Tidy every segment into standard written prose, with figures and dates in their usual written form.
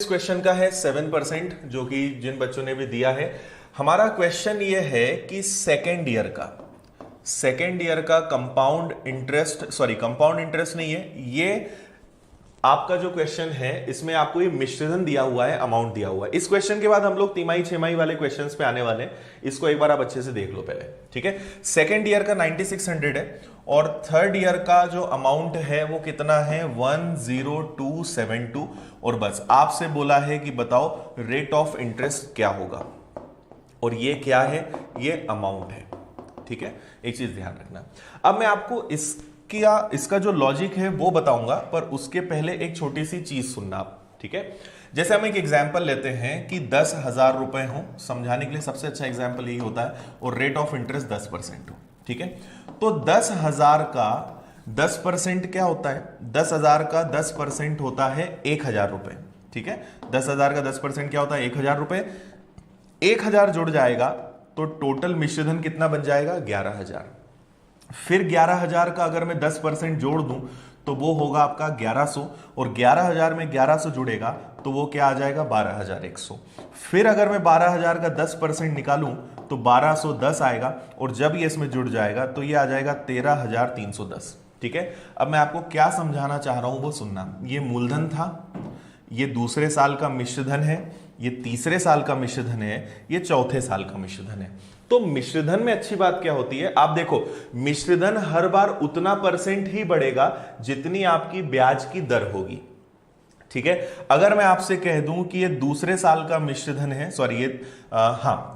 इस क्वेश्चन का है 7%, जो कि जिन बच्चों ने भी दिया है। हमारा क्वेश्चन ये है कि सेकेंड ईयर का कंपाउंड इंटरेस्ट नहीं है ये। आपका जो क्वेश्चन है इसमें आपको ये मिश्रण दिया हुआ है, अमाउंट दिया हुआ है। इस क्वेश्चन के बाद हम लोग तिमाही छमाही वाले क्वेश्चंस पे आने वाले हैं, इसको एक बार आप अच्छे से देख लो पहले, ठीक है। सेकेंड ईयर का 9600 है और थर्ड ईयर का जो अमाउंट है वो कितना है 10272। और बस आपसे बोला है कि बताओ रेट ऑफ इंटरेस्ट क्या होगा, और ये क्या है, ये अमाउंट है, ठीक है। एक चीज ध्यान रखना, अब मैं आपको इसका जो लॉजिक है वो बताऊंगा, पर उसके पहले एक छोटी सी चीज सुनना आप, ठीक है। जैसे हम एक एग्जांपल लेते हैं कि 10,000 रुपए हो, समझाने के लिए सबसे अच्छा एग्जांपल यही होता है, और रेट ऑफ इंटरेस्ट 10% हो, ठीक है। तो 10,000 का 10% क्या होता है, 10,000 का 10% होता है 1,000 रुपए, ठीक है। 10,000 का 10% क्या होता है 1,000 रुपए। 1,000 जुड़ जाएगा तो टोटल मिश्रधन कितना बन जाएगा 11,000। फिर 11,000 का अगर मैं 10% जोड़ दूं तो वो होगा आपका 1100, और 11,000 में 1100 जुड़ेगा तो वो क्या आ जाएगा 12,100। फिर अगर मैं 12,000 का 10% निकालूं तो 1210 आएगा, और जब ये इसमें जुड़ जाएगा तो ये आ जाएगा 13,310, ठीक है। अब मैं आपको क्या समझाना चाह रहा हूं वो सुनना। ये मूलधन था, ये दूसरे साल का मिश्रधन है, ये तीसरे साल का मिश्रधन है, ये चौथे साल का मिश्रधन है। तो मिश्रधन में अच्छी बात क्या होती है, आप देखो मिश्रधन हर बार उतना परसेंट ही बढ़ेगा जितनी आपकी ब्याज की दर होगी, ठीक है। अगर मैं आपसे कह दूं कि ये दूसरे साल का मिश्रधन है,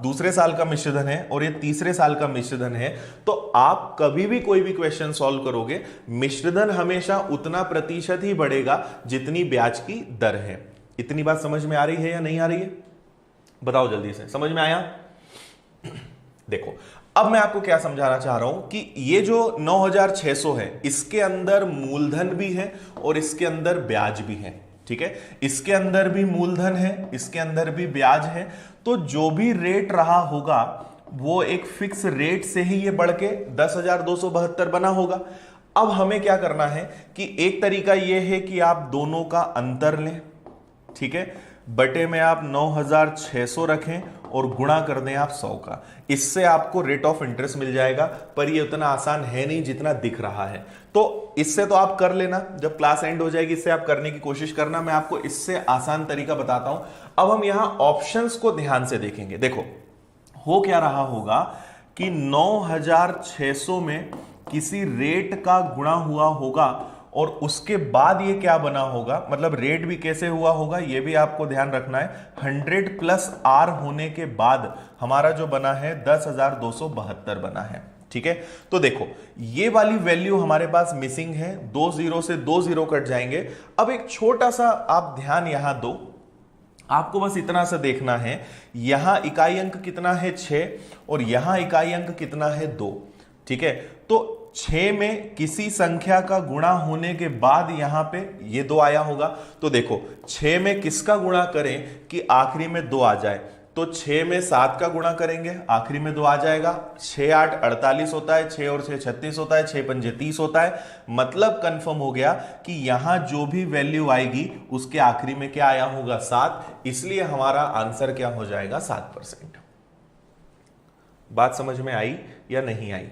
दूसरे साल का मिश्रधन है और ये तीसरे साल का मिश्रधन है, तो आप कभी भी कोई भी क्वेश्चन सॉल्व करोगे, मिश्रधन हमेशा उतना प्रतिशत ही बढ़ेगा जितनी ब्याज की दर है। इतनी बात समझ में आ रही है या नहीं आ रही है, बताओ जल्दी से, समझ में आया। देखो अब मैं आपको क्या समझाना चाह रहा हूं कि ये जो 9,600 है इसके अंदर मूलधन भी है और इसके अंदर ब्याज भी है, ठीक है। इसके अंदर भी मूलधन है, इसके अंदर भी ब्याज है, तो जो भी रेट रहा होगा वो एक फिक्स रेट से ही ये बढ़ के 10,272 बना होगा। अब हमें क्या करना है कि एक तरीका ये है कि आप दोनों का अंतर लें, ठीक है, बटे में आप 9,600 रखें और गुणा कर दें आप 100 का, इससे आपको रेट ऑफ इंटरेस्ट मिल जाएगा। पर ये उतना आसान है नहीं जितना दिख रहा है, तो इससे तो आप कर लेना, जब क्लास एंड हो जाएगी इससे आप करने की कोशिश करना, मैं आपको इससे आसान तरीका बताता हूं। अब हम यहां ऑप्शंस को ध्यान से देखेंगे। देखो हो क्या रहा होगा कि 9,600 में किसी रेट का गुणा हुआ होगा और उसके बाद ये क्या बना होगा, मतलब रेट भी कैसे हुआ होगा ये भी आपको ध्यान रखना है। 100 प्लस आर होने के बाद हमारा जो बना है 10,272 बना है, ठीक है। तो देखो ये वाली वैल्यू हमारे पास मिसिंग है, 2 जीरो से 2 जीरो कट जाएंगे। अब एक छोटा सा आप ध्यान यहां दो, आपको बस इतना सा देखना है, यहां इकाई अंक कितना है 6 और यहां इकाई अंक कितना है 2, ठीक है। तो 6 में किसी संख्या का गुणा होने के बाद यहां पे ये 2 आया होगा, तो देखो 6 में किसका गुणा करें कि आखिरी में 2 आ जाए, तो 6 में 7 का गुणा करेंगे, आखिरी में 2 आ जाएगा। 6 8 48 होता है, 6 और 6 36 होता है, 6 पंजे 30 होता है। मतलब कंफर्म हो गया कि यहां जो भी वैल्यू आएगी उसके आखिरी में क्या आया होगा 7, इसलिए हमारा आंसर क्या हो जाएगा 7%। बात समझ में आई या नहीं आई?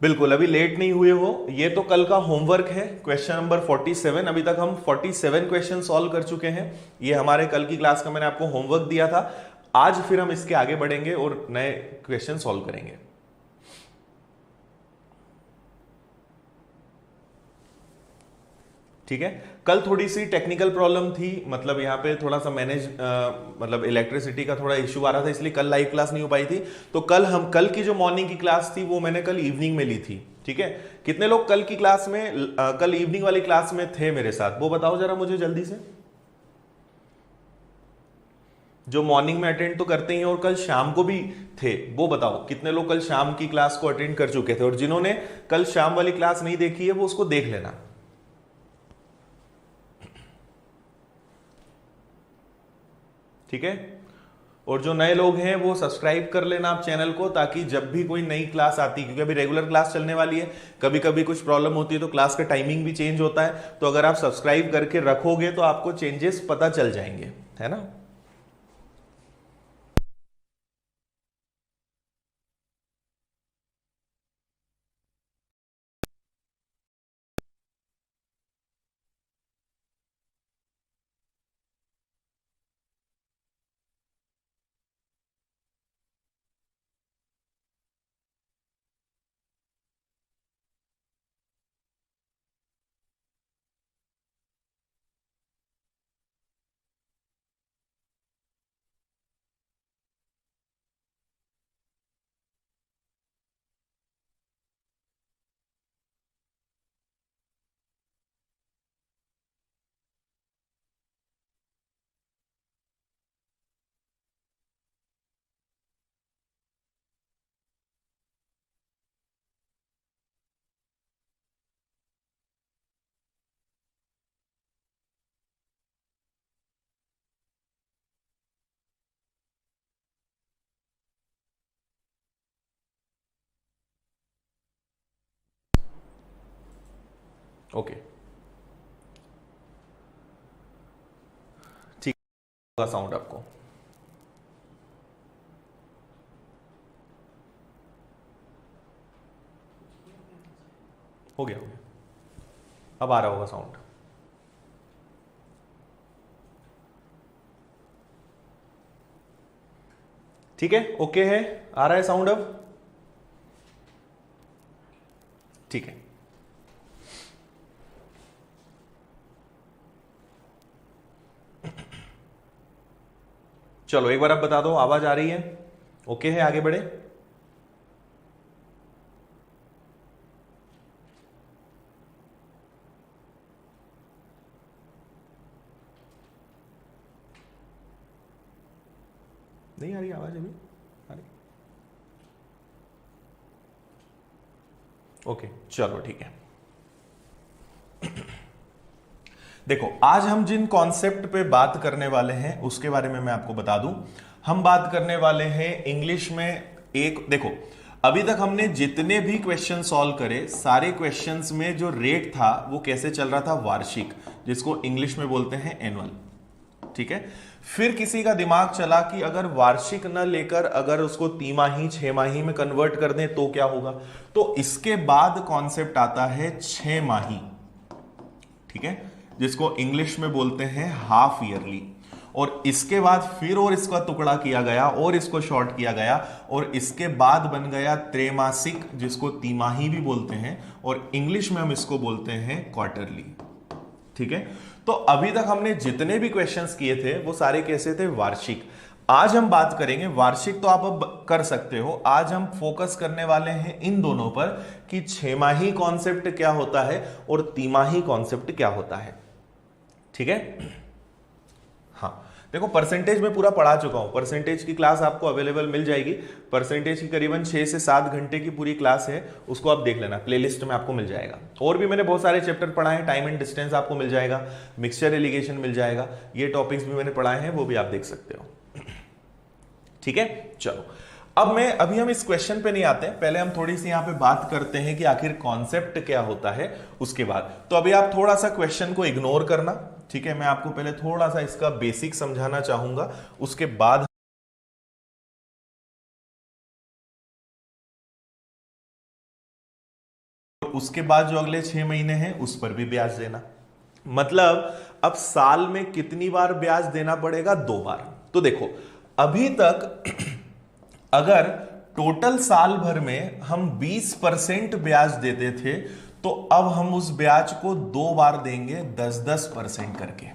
बिल्कुल, अभी लेट नहीं हुए हो, ये तो कल का होमवर्क है, क्वेश्चन नंबर 47। अभी तक हम 47 क्वेश्चन सॉल्व कर चुके हैं, ये हमारे कल की क्लास का मैंने आपको होमवर्क दिया था। आज फिर हम इसके आगे बढ़ेंगे और नए क्वेश्चन सॉल्व करेंगे। ठीक है, कल थोड़ी सी टेक्निकल प्रॉब्लम थी, मतलब यहाँ पे थोड़ा सा मतलब इलेक्ट्रिसिटी का थोड़ा इश्यू आ रहा था, इसलिए कल लाइव क्लास नहीं हो पाई थी। तो कल की जो मॉर्निंग की क्लास थी वो मैंने कल इवनिंग में ली थी, ठीक है। कितने लोग कल की क्लास में कल इवनिंग वाली क्लास में थे मेरे साथ, वो बताओ जरा मुझे जल्दी से। जो मॉर्निंग में अटेंड तो करते ही और कल शाम को भी थे, वो बताओ कितने लोग कल शाम की क्लास को अटेंड कर चुके थे, और जिन्होंने कल शाम वाली क्लास नहीं देखी है वो उसको देख लेना, ठीक है। और जो नए लोग हैं वो सब्सक्राइब कर लेना आप चैनल को, ताकि जब भी कोई नई क्लास आती है, क्योंकि अभी रेगुलर क्लास चलने वाली है, कभी कभी कुछ प्रॉब्लम होती है तो क्लास का टाइमिंग भी चेंज होता है, तो अगर आप सब्सक्राइब करके रखोगे तो आपको चेंजेस पता चल जाएंगे, है ना। ओके, ठीक होगा साउंड आपको। हो गया हो गया, अब आ रहा होगा साउंड। ठीक है, ओके है, आ रहा है साउंड अब। ठीक है, चलो एक बार अब बता दो, आवाज आ रही है, ओके है, आगे बढ़े। नहीं आ रही आवाज अभी, आ रही। ओके चलो ठीक है। देखो आज हम जिन कॉन्सेप्ट पे बात करने वाले हैं उसके बारे में मैं आपको बता दूं। हम बात करने वाले हैं इंग्लिश में, एक देखो अभी तक हमने जितने भी क्वेश्चन सॉल्व करे, सारे क्वेश्चंस में जो रेट था वो कैसे चल रहा था, वार्षिक, जिसको इंग्लिश में बोलते हैं एनुअल। ठीक है, फिर किसी का दिमाग चला कि अगर वार्षिक न लेकर अगर उसको तिमाही छमाही में कन्वर्ट कर दें तो क्या होगा, तो इसके बाद कॉन्सेप्ट आता है छह माही। ठीक है, जिसको इंग्लिश में बोलते हैं हाफ ईयरली। और इसके बाद फिर और इसका टुकड़ा किया गया और इसको शॉर्ट किया गया, और इसके बाद बन गया त्रैमासिक, जिसको तिमाही भी बोलते हैं, और इंग्लिश में हम इसको बोलते हैं क्वार्टरली। ठीक है, तो अभी तक हमने जितने भी क्वेश्चंस किए थे वो सारे कैसे थे, वार्षिक। आज हम बात करेंगे वार्षिक, तो आप अब कर सकते हो। आज हम फोकस करने वाले हैं इन दोनों पर कि छमाही कॉन्सेप्ट क्या होता है और तिमाही कॉन्सेप्ट क्या होता है। ठीक है, हाँ देखो परसेंटेज में पूरा पढ़ा चुका हूं, परसेंटेज की क्लास आपको अवेलेबल मिल जाएगी। परसेंटेज की करीबन 6 से 7 घंटे की पूरी क्लास है, उसको आप देख लेना, प्लेलिस्ट में आपको मिल जाएगा। और भी मैंने बहुत सारे चैप्टर पढ़ाए हैं, टाइम एंड डिस्टेंस आपको मिल जाएगा, मिक्सचर एलिगेशन मिल जाएगा, ये टॉपिक्स भी मैंने पढ़ाए हैं, वो भी आप देख सकते हो। ठीक है, चलो अभी हम इस क्वेश्चन पे नहीं आते हैं, पहले हम थोड़ी सी यहां पे बात करते हैं कि आखिर कॉन्सेप्ट क्या होता है उसके बाद। तो अभी आप थोड़ा सा क्वेश्चन को इग्नोर करना। ठीक है, मैं आपको पहले थोड़ा सा इसका बेसिक समझाना चाहूंगा, उसके बाद जो अगले 6 महीने हैं उस पर भी ब्याज देना। मतलब अब साल में कितनी बार ब्याज देना पड़ेगा, 2 बार। तो देखो अभी तक अगर टोटल साल भर में हम 20% ब्याज देते थे, तो अब हम उस ब्याज को 2 बार देंगे 10-10% करके।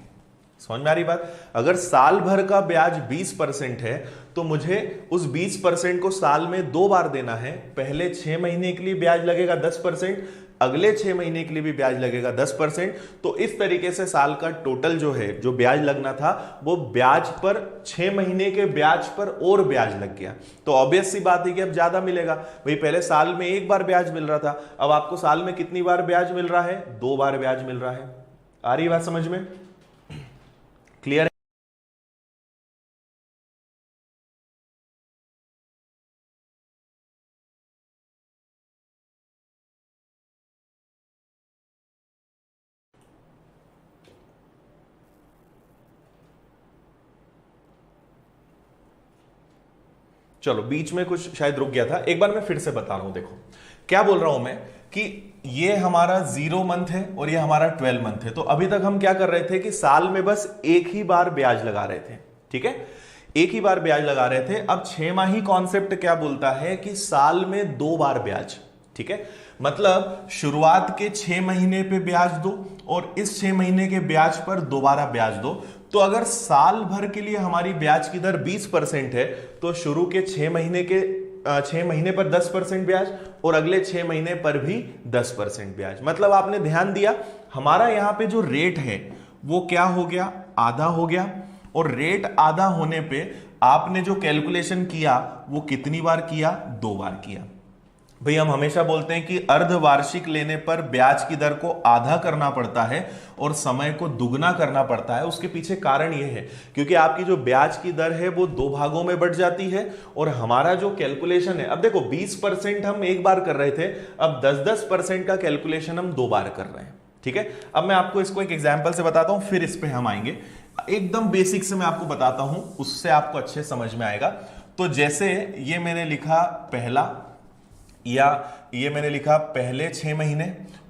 समझ में आ रही बात, अगर साल भर का ब्याज 20% है तो मुझे उस 20% को साल में 2 बार देना है। पहले 6 महीने के लिए ब्याज लगेगा 10%, अगले 6 महीने के लिए भी ब्याज लगेगा 10%। तो इस तरीके से साल का टोटल जो है, जो ब्याज लगना था, वो ब्याज पर 6 महीने के ब्याज पर और ब्याज लग गया। तो ऑब्वियस सी बात है कि अब ज्यादा मिलेगा भाई। पहले साल में 1 बार ब्याज मिल रहा था, अब आपको साल में कितनी बार ब्याज मिल रहा है, 2 बार ब्याज मिल रहा है। आ रही बात समझ में, क्लियर है? चलो बीच में कुछ शायद रुक गया था, एक बार मैं फिर से बता रहा हूं। देखो क्या बोल रहा हूं मैं कि ये हमारा 0 मंथ है और ये हमारा 12 मंथ है। तो अभी तक हम क्या कर रहे थे कि साल में बस एक ही बार ब्याज लगा रहे थे, ठीक है, एक ही बार ब्याज लगा रहे थे। अब 6 माही कॉन्सेप्ट क्या बोलता है कि साल में 2 बार ब्याज, ठीक है, मतलब शुरुआत के 6 महीने पे ब्याज दो और इस 6 महीने के ब्याज पर दोबारा ब्याज दो। तो अगर साल भर के लिए हमारी ब्याज की दर 20% है तो शुरू के 6 महीने पर 10% ब्याज और अगले 6 महीने पर भी 10% ब्याज। मतलब आपने ध्यान दिया हमारा यहां पे जो रेट है वो क्या हो गया, आधा हो गया। और रेट आधा होने पे आपने जो कैलकुलेशन किया वो कितनी बार किया, 2 बार किया। भाई हम हमेशा बोलते हैं कि अर्धवार्षिक लेने पर ब्याज की दर को आधा करना पड़ता है और समय को दुगना करना पड़ता है। उसके पीछे कारण यह है क्योंकि आपकी जो ब्याज की दर है वो 2 भागों में बढ़ जाती है और हमारा जो कैलकुलेशन है, अब देखो 20% हम एक बार कर रहे थे, अब 10-10% का कैलकुलेशन हम 2 बार कर रहे हैं, ठीक है। अब मैं आपको इसको एक एग्जाम्पल से बताता हूं, फिर इस पे हम आएंगे। एकदम बेसिक से मैं आपको बताता हूं, उससे आपको अच्छे समझ में आएगा। तो जैसे ये मैंने लिखा पहला, या ये मैंने लिखा पहले 6 महीने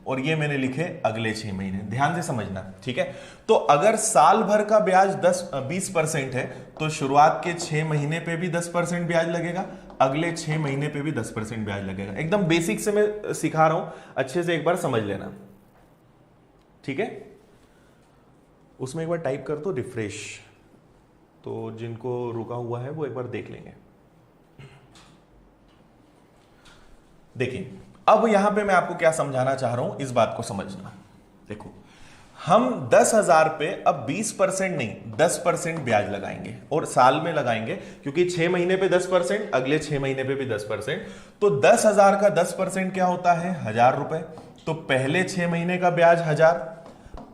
और ये मैंने लिखे अगले 6 महीने, ध्यान से समझना, ठीक है। तो अगर साल भर का ब्याज 20% है तो शुरुआत के 6 महीने पे भी 10% ब्याज लगेगा, अगले 6 महीने पे भी 10% ब्याज लगेगा। एकदम बेसिक से मैं सिखा रहा हूं, अच्छे से एक बार समझ लेना, ठीक है। उसमें एक बार टाइप कर दो रिफ्रेश, तो जिनको रुका हुआ है वो एक बार देख लेंगे। देखिए अब यहां पे मैं आपको क्या समझाना चाह रहा हूं, इस बात को समझना। देखो हम 10,000 पे अब 20% नहीं 10% ब्याज लगाएंगे और साल में लगाएंगे क्योंकि 6 महीने पे 10%, अगले 6 महीने पे भी 10%। तो 10,000 का 10% क्या होता है, 1,000 रुपए। तो पहले 6 महीने का ब्याज 1,000,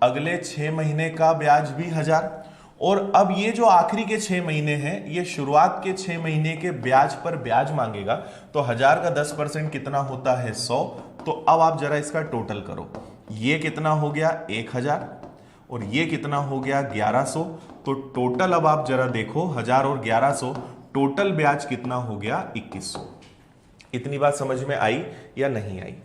अगले 6 महीने का ब्याज भी 1,000 और अब ये जो आखिरी के 6 महीने हैं ये शुरुआत के 6 महीने के ब्याज पर ब्याज मांगेगा। तो 1,000 का 10% कितना होता है, 100। तो अब आप जरा इसका टोटल करो, ये कितना हो गया 1,000 और ये कितना हो गया 1,100। तो टोटल अब आप जरा देखो 1,000 और 1,100 टोटल ब्याज कितना हो गया 2,100। इतनी बात समझ में आई या नहीं आई,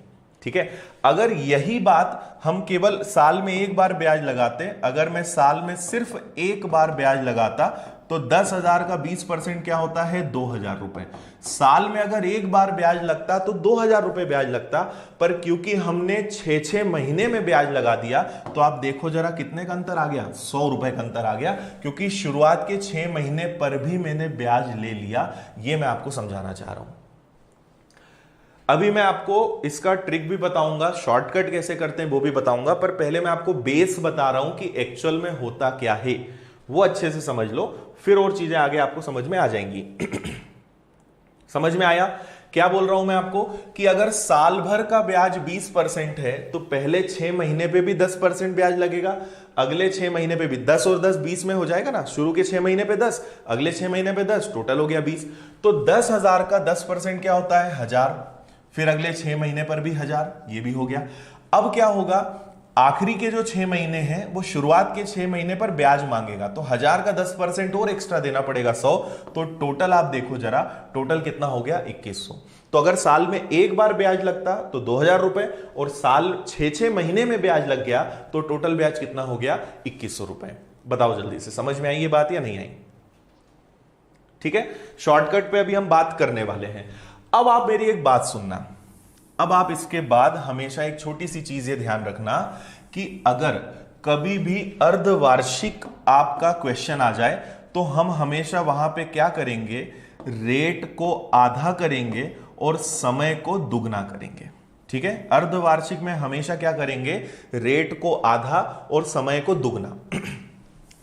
ठीक है। अगर यही बात हम केवल साल में एक बार ब्याज लगाते, अगर मैं साल में सिर्फ एक बार ब्याज लगाता तो 10,000 का 20% क्या होता है 2,000 रुपए। साल में अगर एक बार ब्याज लगता तो 2,000 रुपए ब्याज लगता, पर क्योंकि हमने 6-6 महीने में ब्याज लगा दिया तो आप देखो जरा कितने का अंतर आ गया, 100 रुपए का अंतर आ गया, क्योंकि शुरुआत के 6 महीने पर भी मैंने ब्याज ले लिया। यह मैं आपको समझाना चाह रहा हूं। अभी मैं आपको इसका ट्रिक भी बताऊंगा, शॉर्टकट कैसे करते हैं वो भी बताऊंगा, पर पहले मैं आपको बेस बता रहा हूं कि एक्चुअल में होता क्या है, वो अच्छे से समझ लो, फिर और चीजें आगे आपको समझ में आ जाएंगी। समझ में आया क्या बोल रहा हूं मैं आपको कि अगर साल भर का ब्याज 20% है तो पहले 6 महीने पे भी 10% ब्याज लगेगा, अगले 6 महीने पे भी 10 और 10 20 में हो जाएगा ना, शुरू के 6 महीने पे 10, अगले 6 महीने पे 10, टोटल हो गया 20। तो 10,000 का 10% क्या होता है 1,000, फिर अगले 6 महीने पर भी 1,000, ये भी हो गया। अब क्या होगा, आखिरी के जो 6 महीने हैं वो शुरुआत के 6 महीने पर ब्याज मांगेगा, तो 1,000 का 10% और एक्स्ट्रा देना पड़ेगा 100। तो टोटल आप देखो जरा, टोटल कितना हो गया 2,100। तो अगर साल में एक बार ब्याज लगता तो 2,000 रुपए और साल 6-6 महीने में ब्याज लग गया तो टोटल ब्याज कितना हो गया 2,100 रुपए। बताओ जल्दी से, समझ में आई ये बात या नहीं आई? ठीक है, शॉर्टकट पे अभी हम बात करने वाले हैं। अब आप मेरी एक बात सुनना, अब आप इसके बाद हमेशा एक छोटी सी चीज ये ध्यान रखना कि अगर कभी भी अर्धवार्षिक आपका क्वेश्चन आ जाए तो हम हमेशा वहां पे क्या करेंगे, रेट को आधा करेंगे और समय को दुगना करेंगे। ठीक है, अर्धवार्षिक में हमेशा क्या करेंगे, रेट को आधा और समय को दुगना।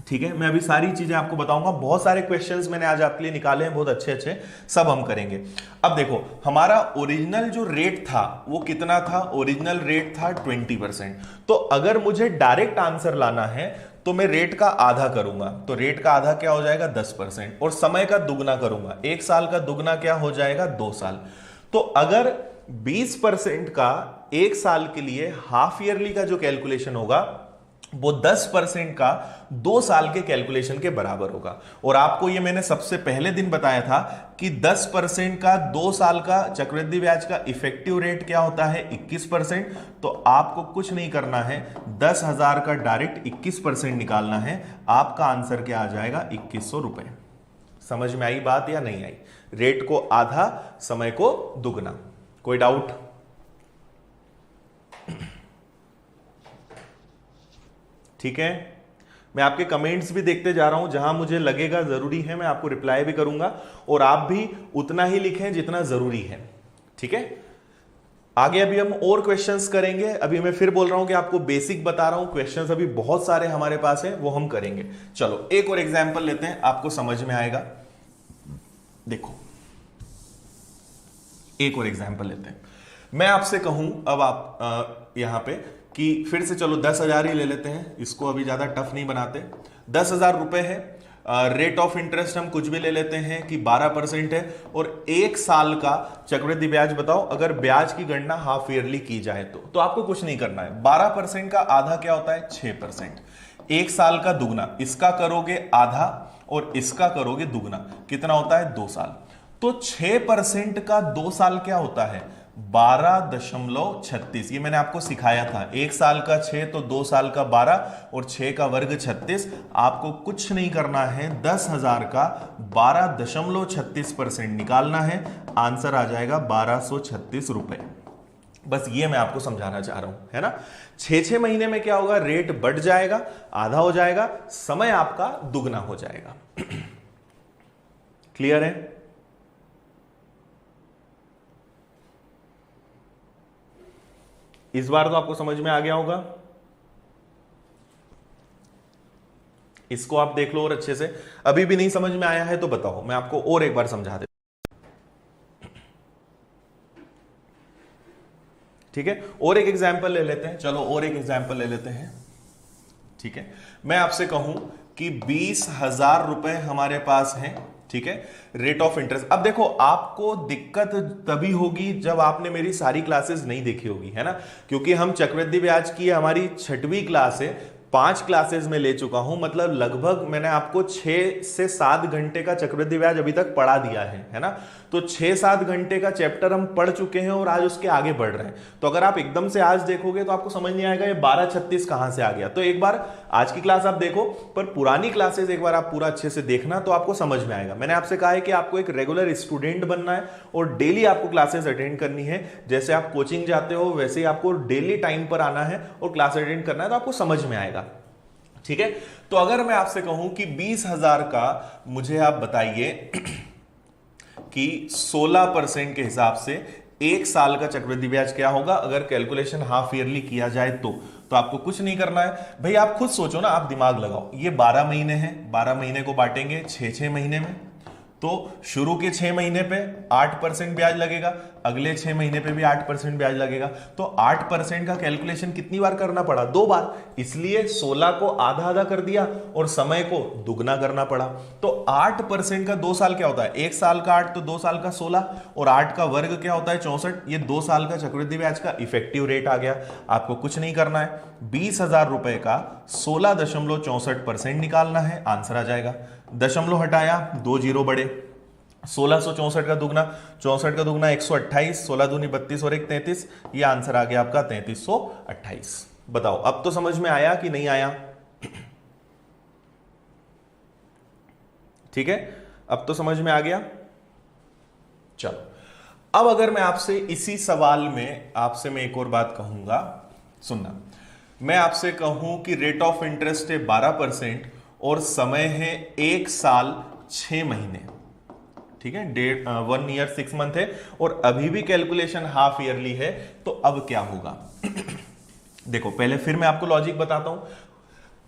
ठीक है, मैं अभी सारी चीजें आपको बताऊंगा, बहुत सारे क्वेश्चंस मैंने आज आपके लिए निकाले हैं, बहुत अच्छे अच्छे, सब हम करेंगे। अब देखो हमारा ओरिजिनल जो रेट था वो कितना था, ओरिजिनल रेट था 20%। तो अगर मुझे डायरेक्ट आंसर लाना है तो मैं रेट का आधा करूंगा, तो रेट का आधा क्या हो जाएगा 10% और समय का दुगना करूंगा, 1 साल का दुगना क्या हो जाएगा 2 साल। तो अगर 20% का 1 साल के लिए हाफ ईयरली का जो कैलकुलेशन होगा वो 10% का 2 साल के कैलकुलेशन के बराबर होगा। और आपको ये मैंने सबसे पहले दिन बताया था कि 10% का 2 साल का चक्रवृद्धि ब्याज का इफेक्टिव रेट क्या होता है 21%। तो आपको कुछ नहीं करना है, 10,000 का डायरेक्ट 21% निकालना है, आपका आंसर क्या आ जाएगा 2100 रुपए। समझ में आई बात या नहीं आई? रेट को आधा, समय को दुगना। कोई डाउट? ठीक है, मैं आपके कमेंट्स भी देखते जा रहा हूं, जहां मुझे लगेगा जरूरी है मैं आपको रिप्लाई भी करूंगा, और आप भी उतना ही लिखें जितना जरूरी है। ठीक है, आगे अभी हम और क्वेश्चंस करेंगे। अभी मैं फिर बोल रहा हूं कि आपको बेसिक बता रहा हूं, क्वेश्चंस अभी बहुत सारे हमारे पास हैं, वो हम करेंगे। चलो एक और एग्जाम्पल लेते हैं, आपको समझ में आएगा। देखो एक और एग्जाम्पल लेते हैं। मैं आपसे कहूं अब आप यहां पे कि फिर से चलो 10,000 ही ले लेते हैं, इसको अभी ज्यादा टफ नहीं बनाते। 10,000 रुपए है, रेट ऑफ इंटरेस्ट हम कुछ भी ले लेते हैं कि 12% है, और 1 साल का चक्रवृद्धि ब्याज बताओ अगर ब्याज की गणना हाफ ईयरली की जाए तो आपको कुछ नहीं करना है। 12% का आधा क्या होता है 6%। 1 साल का दुगना, इसका करोगे आधा और इसका करोगे दुगना, कितना होता है 2 साल। तो 6% का 2 साल क्या होता है 12.36। ये मैंने आपको सिखाया था, 1 साल का 6 तो 2 साल का 12 और 6 का वर्ग 36। आपको कुछ नहीं करना है, 10,000 का 12.36% निकालना है, आंसर आ जाएगा 1236 रुपए। बस ये मैं आपको समझाना चाह रहा हूं, है ना। 6 महीने में क्या होगा, रेट बढ़ जाएगा, आधा हो जाएगा, समय आपका दुगना हो जाएगा। क्लियर है? इस बार तो आपको समझ में आ गया होगा। इसको आप देख लो और अच्छे से। अभी भी नहीं समझ में आया है तो बताओ, मैं आपको और एक बार समझा देता हूं। ठीक है, और एक एग्जाम्पल ले लेते हैं। चलो और एक एग्जाम्पल ले लेते हैं। ठीक है, मैं आपसे कहूं कि 20,000 रुपए हमारे पास हैं। ठीक है, रेट ऑफ इंटरेस्ट। अब देखो आपको दिक्कत तभी होगी जब आपने मेरी सारी क्लासेस नहीं देखी होगी, है ना, क्योंकि हम चक्रवृद्धि ब्याज की हमारी 6वीं क्लास है, 5 क्लासेस में ले चुका हूं, मतलब लगभग मैंने आपको 6 से 7 घंटे का चक्रवृद्धि ब्याज अभी तक पढ़ा दिया है ना। तो 6-7 घंटे का चैप्टर हम पढ़ चुके हैं और आज उसके आगे बढ़ रहे हैं। तो अगर आप एकदम से आज देखोगे तो आपको समझ नहीं आएगा ये 1236 कहां से आ गया। तो एक बार आज की क्लास आप देखो, पर पुरानी क्लासेस एक बार आप पूरा अच्छे से देखना तो आपको समझ में आएगा। मैंने आपसे कहा है कि आपको एक रेगुलर स्टूडेंट बनना है और डेली आपको क्लासेस अटेंड करनी है। जैसे आप कोचिंग जाते हो वैसे ही आपको डेली टाइम पर आना है और क्लास अटेंड करना है, तो आपको समझ में आएगा। ठीक है, तो अगर मैं आपसे कहूं कि 20,000 का मुझे आप बताइए कि 16% के हिसाब से 1 साल का चक्रवृद्धि ब्याज क्या होगा अगर कैलकुलेशन हाफ ईयरली किया जाए तो आपको कुछ नहीं करना है भाई, आप खुद सोचो ना, आप दिमाग लगाओ। ये 12 महीने हैं, 12 महीने को बांटेंगे 6-6 महीने में, तो शुरू के 6 महीने पे 8% ब्याज लगेगा, अगले 6 महीने पे भी 8% ब्याज लगेगा। तो 8% का कैलकुलेशन कितनी बार करना पड़ा? 2 बार, इसलिए 16 को आधा आधा कर दिया और समय को दुगना करना पड़ा। तो 8% का 2 साल क्या होता है? 1 साल का 8 तो 2 साल का 16, और 8 का वर्ग क्या होता है 64। ये 2 साल का चक्रवृद्धि ब्याज का इफेक्टिव रेट आ गया। आपको कुछ नहीं करना है, 20,000 रुपए का 16.64% निकालना है, आंसर आ जाएगा। दशमलव हटाया, 2 जीरो बढ़े, 1664 का दुगना, 64 का दुगना 128, 16 दूनी 32 और 1 33, ये आंसर आ गया आपका 3328। बताओ अब तो समझ में आया कि नहीं आया? ठीक है, अब तो समझ में आ गया। चलो अब अगर मैं आपसे इसी सवाल में आपसे मैं एक और बात कहूंगा, सुनना। मैं आपसे कहूं कि रेट ऑफ इंटरेस्ट है 12% और समय है 1 साल 6 महीने, ठीक है, 1 ईयर 6 मंथ है, और अभी भी कैलकुलेशन हाफ ईयरली है, तो अब क्या होगा? देखो पहले फिर मैं आपको लॉजिक बताता हूं।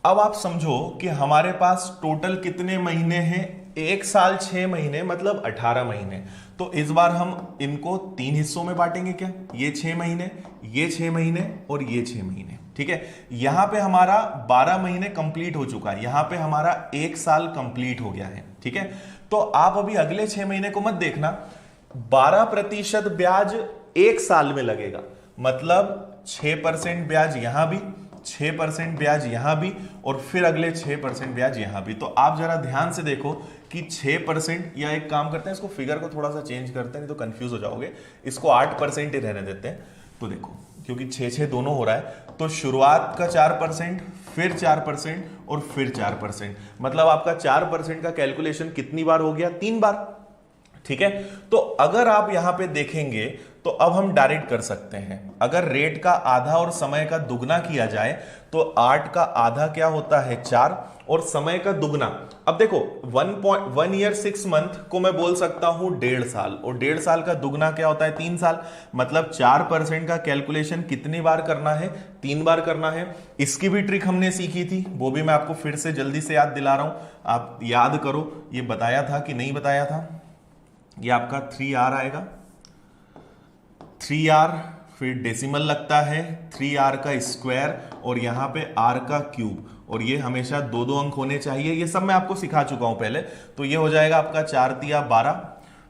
अब आप समझो कि हमारे पास टोटल कितने महीने हैं? 1 साल 6 महीने मतलब 18 महीने। तो इस बार हम इनको 3 हिस्सों में बांटेंगे क्या? ये 6 महीने, ये 6 महीने और ये 6 महीने। ठीक है, यहां पे हमारा 12 महीने कंप्लीट हो चुका है, यहां पे हमारा 1 साल कंप्लीट हो गया है। ठीक है, तो आप अभी अगले 6 महीने को मत देखना। 12% ब्याज 1 साल में लगेगा, मतलब 6% ब्याज यहां भी 6% ब्याज यहां भी और फिर अगले 6% ब्याज यहां भी। तो आप जरा ध्यान से देखो कि 6%, या एक काम करते हैं इसको फिगर को थोड़ा सा चेंज करते हैं, नहीं तो कंफ्यूज हो जाओगे, इसको 8% ही रहने देते हैं। तो देखो क्योंकि 6 दोनों हो रहा है, तो शुरुआत का 4%, फिर 4% और फिर 4%, मतलब आपका 4% का कैलकुलेशन कितनी बार हो गया? 3 बार। ठीक है, तो अगर आप यहां पे देखेंगे तो अब हम डायरेक्ट कर सकते हैं। अगर रेट का आधा और समय का दुगना किया जाए तो 8 का आधा क्या होता है? 4, और समय का दुगना। अब देखो 1 ईयर 6 मंथ को मैं बोल सकता हूं 1.5 साल, और 1.5 साल का दुगना क्या होता है? 3 साल। मतलब 4% का कैलकुलेशन कितनी बार करना है? 3 बार करना है। इसकी भी ट्रिक हमने सीखी थी, वो भी मैं आपको फिर से जल्दी से याद दिला रहा हूं, आप याद करो। ये बताया था कि नहीं बताया था? ये आपका 3R आएगा, 3R, फिर डेसिमल लगता है 3R का स्क्वायर और यहां पे R का क्यूब, और ये हमेशा 2 अंक होने चाहिए। ये सब मैं आपको सिखा चुका हूं पहले। तो ये हो जाएगा आपका 4 तिया 12,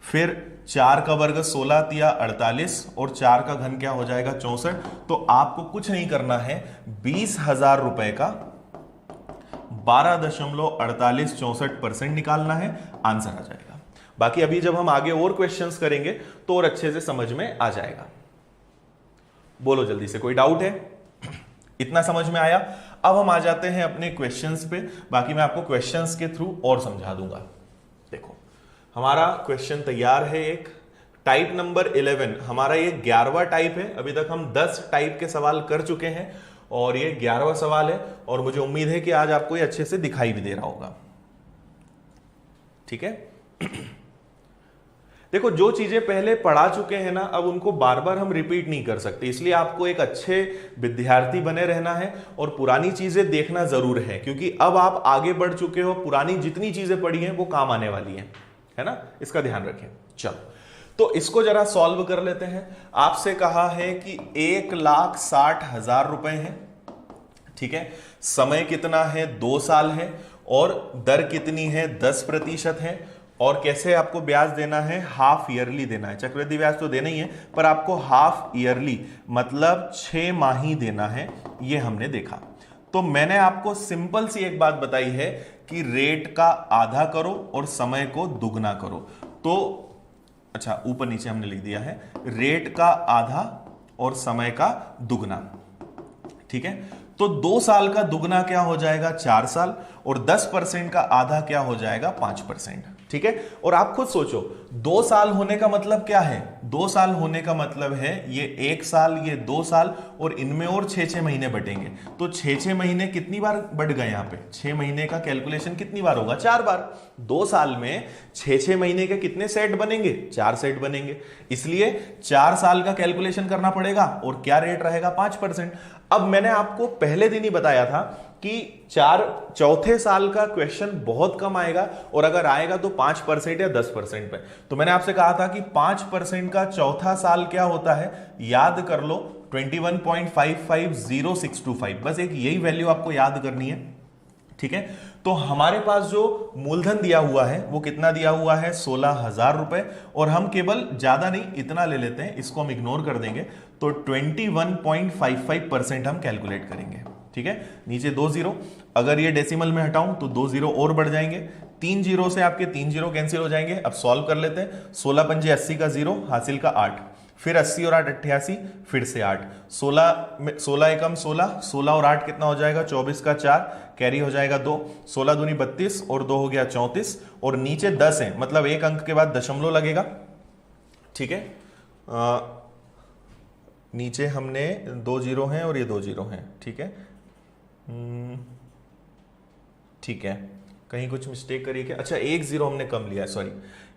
फिर 4 का वर्ग 16 तिया 48, और 4 का घन क्या हो जाएगा? 64। तो आपको कुछ नहीं करना है, 20,000 रुपए का 12.4864% निकालना है, आंसर आ जाएगा। बाकी अभी जब हम आगे और क्वेश्चंस करेंगे तो और अच्छे से समझ में आ जाएगा। बोलो जल्दी से, कोई डाउट है? इतना समझ में आया? अब हम आ जाते हैं अपने क्वेश्चंस पे। बाकी मैं आपको क्वेश्चंस के थ्रू और समझा दूंगा। देखो हमारा क्वेश्चन तैयार है, एक टाइप नंबर 11, हमारा ये 11वां टाइप है। अभी तक हम 10 टाइप के सवाल कर चुके हैं और ये 11वां सवाल है, और मुझे उम्मीद है कि आज आपको ये अच्छे से दिखाई भी दे रहा होगा। ठीक है, देखो जो चीजें पहले पढ़ा चुके हैं ना, अब उनको बार बार हम रिपीट नहीं कर सकते, इसलिए आपको एक अच्छे विद्यार्थी बने रहना है और पुरानी चीजें देखना जरूर है, क्योंकि अब आप आगे बढ़ चुके हो, पुरानी जितनी चीजें पढ़ी हैं वो काम आने वाली हैं, है ना? इसका ध्यान रखें। चलो तो इसको जरा सॉल्व कर लेते हैं। आपसे कहा है कि 1,60,000 रुपए हैं, ठीक है, समय कितना है? 2 साल है, और दर कितनी है? 10% है, और कैसे आपको ब्याज देना है? हाफ ईयरली देना है। चक्रवृद्धि ब्याज तो देना ही है, पर आपको हाफ ईयरली मतलब 6 माही देना है, ये हमने देखा। तो मैंने आपको सिंपल सी एक बात बताई है कि रेट का आधा करो और समय को दुगना करो। तो अच्छा, ऊपर नीचे हमने लिख दिया है, रेट का आधा और समय का दुगना, ठीक है। तो 2 साल का दुगना क्या हो जाएगा? 4 साल, और 10% का आधा क्या हो जाएगा? 5%, ठीक है। और आप खुद सोचो, 2 साल होने का मतलब क्या है? 2 साल होने का मतलब है ये 1 साल, ये 2 साल, और इनमें और 6-6 महीने बटेंगे। तो 6-6 महीने कितनी बार बढ़ गए? यहां पे 6 महीने का कैलकुलेशन कितनी बार होगा? 4 बार। 2 साल में 6-6 महीने के कितने सेट बनेंगे? 4 सेट बनेंगे, इसलिए 4 साल का कैलकुलेशन करना पड़ेगा, और क्या रेट रहेगा? 5%। अब मैंने आपको पहले दिन ही बताया था कि चौथे साल का क्वेश्चन बहुत कम आएगा, और अगर आएगा तो 5% या 10% पे। तो मैंने आपसे कहा था कि 5% का चौथा साल क्या होता है? याद कर लो, 21.550625। बस एक यही वैल्यू आपको याद करनी है, ठीक है। तो हमारे पास जो मूलधन दिया हुआ है वो कितना दिया हुआ है? 16,000 रुपए, और हम केवल ज्यादा नहीं इतना ले लेते हैं, इसको हम इग्नोर कर देंगे। तो 21.55% हम कैलकुलेट करेंगे, ठीक है। नीचे 2 जीरो, अगर ये डेसिमल में हटाऊं तो 2 जीरो और बढ़ जाएंगे, 3 जीरो से आपके 3 जीरो कैंसिल हो जाएंगे। अब सॉल्व कर लेते हैं। 16 पंजे 80 का 0, हासिल का 8, फिर 80 और 8 88, फिर से 8, 16 एकम 16, 16 और 8 कितना हो जाएगा? 24 का 4, कैरी हो जाएगा 2, 16 दूनी 32 और 2 हो गया 34, और नीचे 10 है, मतलब एक अंक के बाद दशमलव लगेगा, ठीक है। नीचे हमने 2 जीरो हैं और ये 2 जीरो हैं, ठीक है। ठीक है, कहीं कुछ मिस्टेक करिए क्या? अच्छा, 1 जीरो हमने कम लिया है, सॉरी,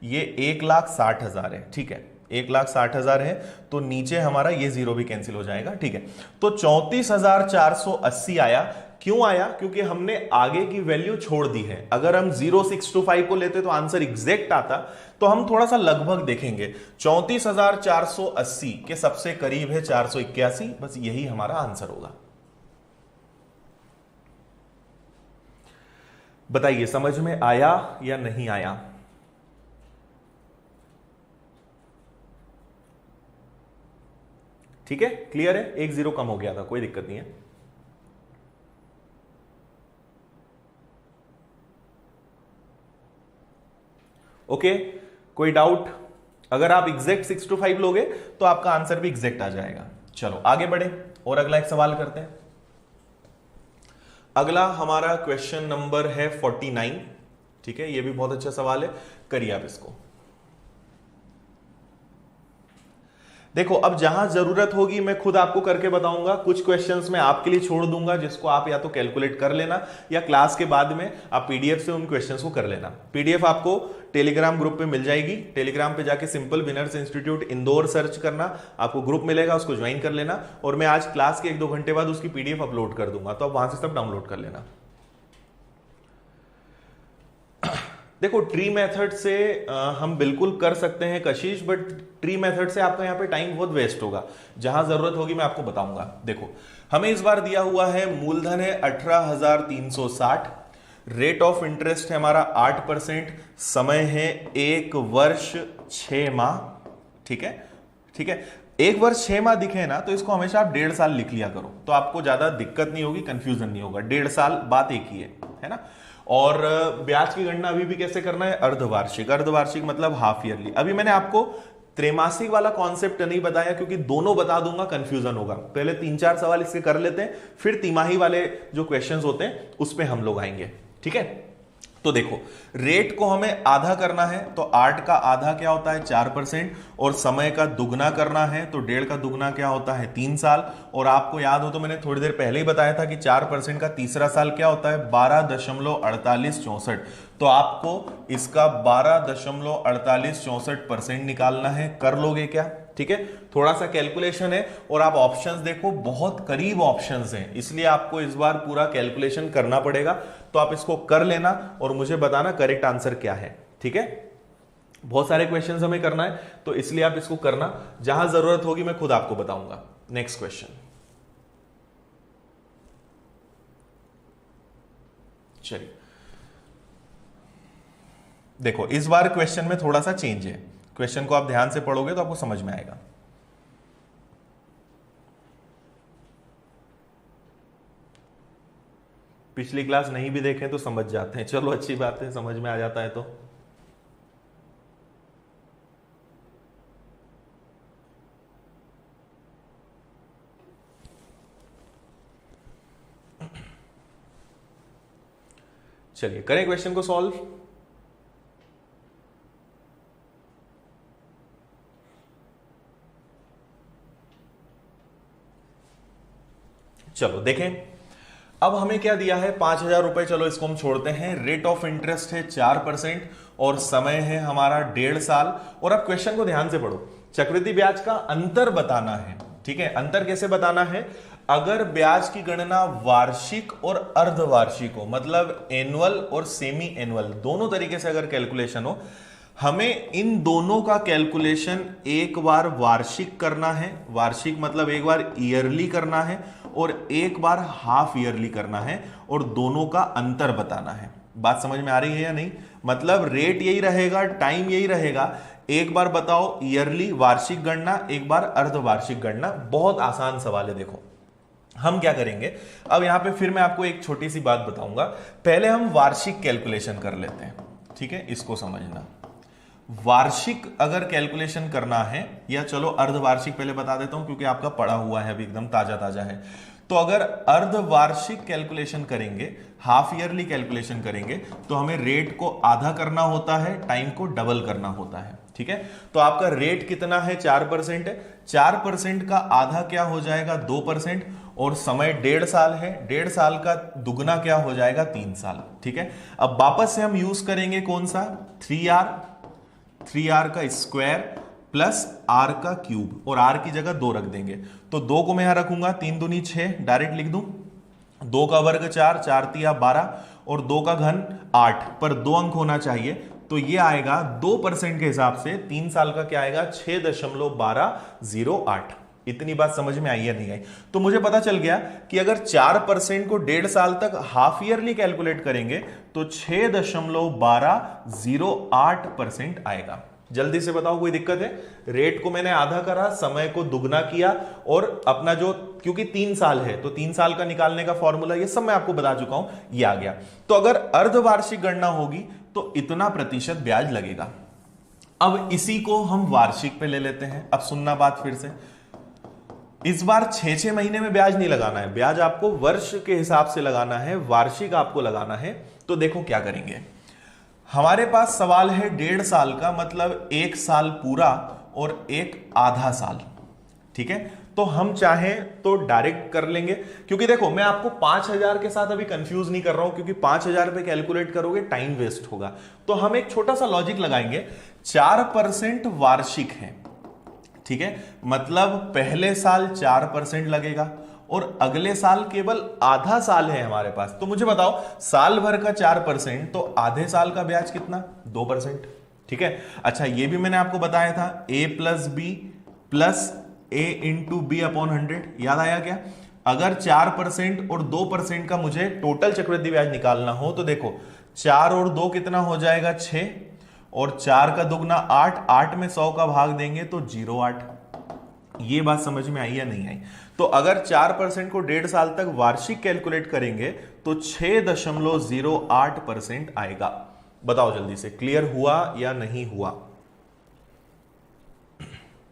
ये 1,60,000 है, ठीक है, 1,60,000 है, तो नीचे हमारा ये जीरो भी कैंसिल हो जाएगा, ठीक है। तो 34,480 आया। क्यों आया? क्योंकि हमने आगे की वैल्यू छोड़ दी है। अगर हम 0,625 को लेते तो आंसर एग्जैक्ट आता, तो हम थोड़ा सा लगभग देखेंगे। 34,480 के सबसे करीब है 481, बस यही हमारा आंसर होगा। बताइए समझ में आया या नहीं आया? ठीक है, क्लियर है? 1 जीरो कम हो गया था, कोई दिक्कत नहीं है। ओके, कोई डाउट? अगर आप एग्जैक्ट 6 to 5 लोगे तो आपका आंसर भी एग्जैक्ट आ जाएगा। चलो आगे बढ़े और अगला एक सवाल करते हैं। अगला हमारा क्वेश्चन नंबर है 49। ठीक है, ये भी बहुत अच्छा सवाल है, करिए आप इसको। देखो, अब जहां जरूरत होगी मैं खुद आपको करके बताऊंगा, कुछ क्वेश्चंस मैं आपके लिए छोड़ दूंगा जिसको आप या तो कैलकुलेट कर लेना या क्लास के बाद में आप पीडीएफ से उन क्वेश्चंस को कर लेना। पीडीएफ आपको टेलीग्राम ग्रुप पे मिल जाएगी। टेलीग्राम पे जाके simple winners institute Indore search करना, आपको ग्रुप मिलेगा, उसको ज्वाइन कर लेना और मैं आज क्लास के 1-2 घंटे बाद उसकी पीडीएफ अपलोड कर दूंगा, तो आप वहां से सब डाउनलोड कर लेना। देखो, ट्री मेथड से हम बिल्कुल कर सकते हैं कशिश, बट ट्री मेथड से आपका यहाँ पे टाइम बहुत वेस्ट होगा। जहां जरूरत होगी मैं आपको बताऊंगा। देखो, हमें इस बार दिया हुआ है मूलधन है 18,360, रेट ऑफ इंटरेस्ट है हमारा 8%, समय है 1 वर्ष 6 माह। ठीक है, ठीक है, 1 वर्ष 6 माह दिखे ना तो इसको हमेशा आप 1.5 साल लिख लिया करो, तो आपको ज्यादा दिक्कत नहीं होगी, कंफ्यूजन नहीं होगा। 1.5 साल बात एक ही है ना। और ब्याज की गणना अभी भी कैसे करना है? अर्धवार्षिक। अर्धवार्षिक मतलब हाफ ईयरली। अभी मैंने आपको त्रैमासिक वाला कॉन्सेप्ट नहीं बताया क्योंकि दोनों बता दूंगा, कंफ्यूजन होगा। पहले 3-4 सवाल इसके कर लेते हैं, फिर तिमाही वाले जो क्वेश्चंस होते हैं उस पे हम लोग आएंगे। ठीक है, तो देखो, रेट को हमें आधा करना है तो 8 का आधा क्या होता है? 4%, और समय का दुगना करना है तो 1.5 का दुगना क्या होता है? 3 साल। और आपको याद हो तो मैंने थोड़ी देर पहले ही बताया था कि 4% का तीसरा साल क्या होता है? 12.4864। तो आपको इसका 12.4864% निकालना है। कर लोगे क्या? ठीक है, थोड़ा सा कैलकुलेशन है और आप ऑप्शंस देखो, बहुत करीब ऑप्शंस हैं, इसलिए आपको इस बार पूरा कैलकुलेशन करना पड़ेगा। तो आप इसको कर लेना और मुझे बताना करेक्ट आंसर क्या है। ठीक है, बहुत सारे क्वेश्चंस हमें करना है तो इसलिए आप इसको करना, जहां जरूरत होगी मैं खुद आपको बताऊंगा। नेक्स्ट क्वेश्चन, चलिए देखो, इस बार क्वेश्चन में थोड़ा सा चेंज है। क्वेश्चन को आप ध्यान से पढ़ोगे तो आपको समझ में आएगा। पिछली क्लास नहीं भी देखें तो समझ जाते हैं, चलो अच्छी बात है, समझ में आ जाता है तो। चलिए करें क्वेश्चन को सॉल्व। चलो देखें, अब हमें क्या दिया है? 5,000 रुपए। चलो इसको हम छोड़ते हैं। रेट ऑफ इंटरेस्ट है 4% और समय है हमारा 1.5 साल। और अब क्वेश्चन को ध्यान से पढ़ो, चक्रवृद्धि ब्याज का अंतर बताना है। ठीक है, अंतर कैसे बताना है? अगर ब्याज की गणना वार्षिक और अर्धवार्षिक हो, मतलब एनुअल और सेमी एनुअल दोनों तरीके से अगर कैलकुलेशन हो, हमें इन दोनों का कैलकुलेशन एक बार वार्षिक करना है, वार्षिक मतलब एक बार ईयरली करना है, और एक बार हाफ ईयरली करना है, और दोनों का अंतर बताना है। बात समझ में आ रही है या नहीं? मतलब रेट यही रहेगा, टाइम यही रहेगा। एक बार बताओ ईयरली वार्षिक गणना, एक बार अर्धवार्षिक गणना। बहुत आसान सवाल है। देखो हम क्या करेंगे, अब यहां पे फिर मैं आपको एक छोटी सी बात बताऊंगा। पहले हम वार्षिक कैलकुलेशन कर लेते हैं। ठीक है, इसको समझना। वार्षिक अगर कैलकुलेशन करना है, या चलो अर्धवार्षिक पहले बता देता हूं क्योंकि आपका पढ़ा हुआ है, अभी एकदम ताजा ताजा है। तो अगर अर्धवार्षिक कैलकुलेशन करेंगे, हाफ ईयरली कैलकुलेशन करेंगे, तो हमें रेट को आधा करना होता है, टाइम को डबल करना होता है। ठीक है, तो आपका रेट कितना है? 4% है। 4% का आधा क्या हो जाएगा? 2%, और समय 1.5 साल है। 1.5 साल का दुगना क्या हो जाएगा? 3 साल। ठीक है, अब वापस से हम यूज करेंगे कौन सा? 3R का स्क्वायर प्लस R का क्यूब, और R की जगह 2 रख देंगे। तो 2 को मैं यहां रखूंगा, 3 दूनी 6, डायरेक्ट लिख दूं। 2 का वर्ग 4, 4 तिया 12, और 2 का घन 8, पर 2 अंक होना चाहिए। तो ये आएगा 2% के हिसाब से 3 साल का क्या आएगा? 6.1208। इतनी बात समझ में आई या नहीं आई? तो मुझे पता चल गया कि अगर 4% को 1.5 साल तक हाफ ईयरली कैलकुलेट करेंगे तो 6.1208% आएगा। जल्दी से बताओ, कोई दिक्कत है? रेट को मैंने आधा करा, समय को दुगना किया, और अपना जो, क्योंकि 3 साल है तो 3 साल का निकालने का फॉर्मूला ये सब मैं आपको बता चुका हूं, ये आ गया। तो अगर अर्धवार्षिक गणना होगी तो इतना प्रतिशत ब्याज लगेगा। अब इसी को हम वार्षिक पे ले लेते हैं। अब सुनना बात फिर से, इस बार 6-6 महीने में ब्याज नहीं लगाना है, ब्याज आपको वर्ष के हिसाब से लगाना है, वार्षिक आपको लगाना है। तो देखो क्या करेंगे, हमारे पास सवाल है 1.5 साल का, मतलब 1 साल पूरा और 1 आधा साल। ठीक है, तो हम चाहें तो डायरेक्ट कर लेंगे, क्योंकि देखो मैं आपको 5,000 के साथ अभी कंफ्यूज नहीं कर रहा हूं, क्योंकि 5,000 पे कैलकुलेट करोगे टाइम वेस्ट होगा। तो हम एक छोटा सा लॉजिक लगाएंगे, 4% वार्षिक है। ठीक है, मतलब पहले साल 4% लगेगा और अगले साल केवल आधा साल है हमारे पास। तो मुझे बताओ, साल भर का 4%, तो आधे साल का ब्याज कितना, 2%। ठीक है, अच्छा ये भी मैंने आपको बताया था, a plus B plus a into B upon 100, याद आया क्या? अगर 4% और 2% का मुझे टोटल चक्रवृद्धि ब्याज निकालना हो तो देखो 4 और 2 कितना हो जाएगा, 6, और 4 का दुगना 8, 8 में 100 का भाग देंगे तो 0.8। ये बात समझ में आई या नहीं आई? तो अगर 4% को 1.5 साल तक वार्षिक कैलकुलेट करेंगे तो 6.08% आएगा। बताओ जल्दी से, क्लियर हुआ या नहीं हुआ?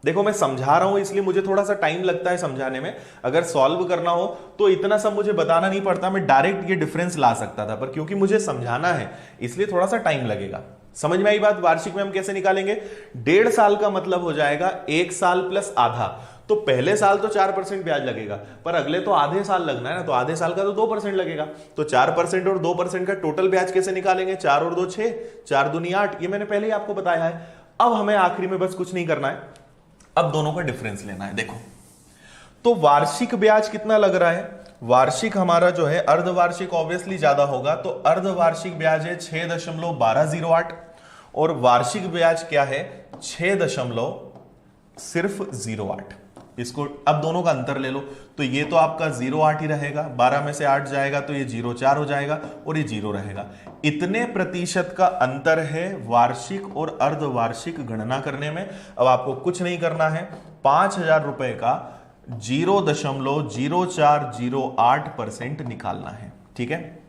देखो मैं समझा रहा हूं इसलिए मुझे थोड़ा सा टाइम लगता है समझाने में। अगर सॉल्व करना हो तो इतना सब मुझे बताना नहीं पड़ता, मैं डायरेक्ट ये डिफरेंस ला सकता था, पर क्योंकि मुझे समझाना है इसलिए थोड़ा सा टाइम लगेगा। समझ में आई बात? वार्षिक में हम कैसे निकालेंगे? 1.5 साल का मतलब हो जाएगा 1 साल प्लस आधा। तो पहले साल तो 4% ब्याज लगेगा, पर अगले तो आधे साल लगना है ना, तो आधे साल का तो 2% लगेगा। तो 4% और 2% का टोटल ब्याज कैसे निकालेंगे? 4 और 2 6, 4 दूनी 8, ये मैंने पहले ही आपको बताया है। अब हमें आखिरी में बस कुछ नहीं करना है, अब दोनों का डिफरेंस लेना है। देखो तो वार्षिक ब्याज कितना लग रहा है? वार्षिक हमारा जो है, अर्धवार्षिक ऑब्वियसली ज्यादा होगा, तो अर्धवार्षिक ब्याज है 6.1208 और वार्षिक ब्याज क्या है? 6.08। इसको अब दोनों का अंतर ले लो, तो ये तो आपका 0.8 ही रहेगा, 12 में से 8 जाएगा तो ये 0.4 हो जाएगा और ये 0 रहेगा। इतने प्रतिशत का अंतर है वार्षिक और अर्धवार्षिक गणना करने में। अब आपको कुछ नहीं करना है, 5,000 रुपए का 0.0408% निकालना है। ठीक है,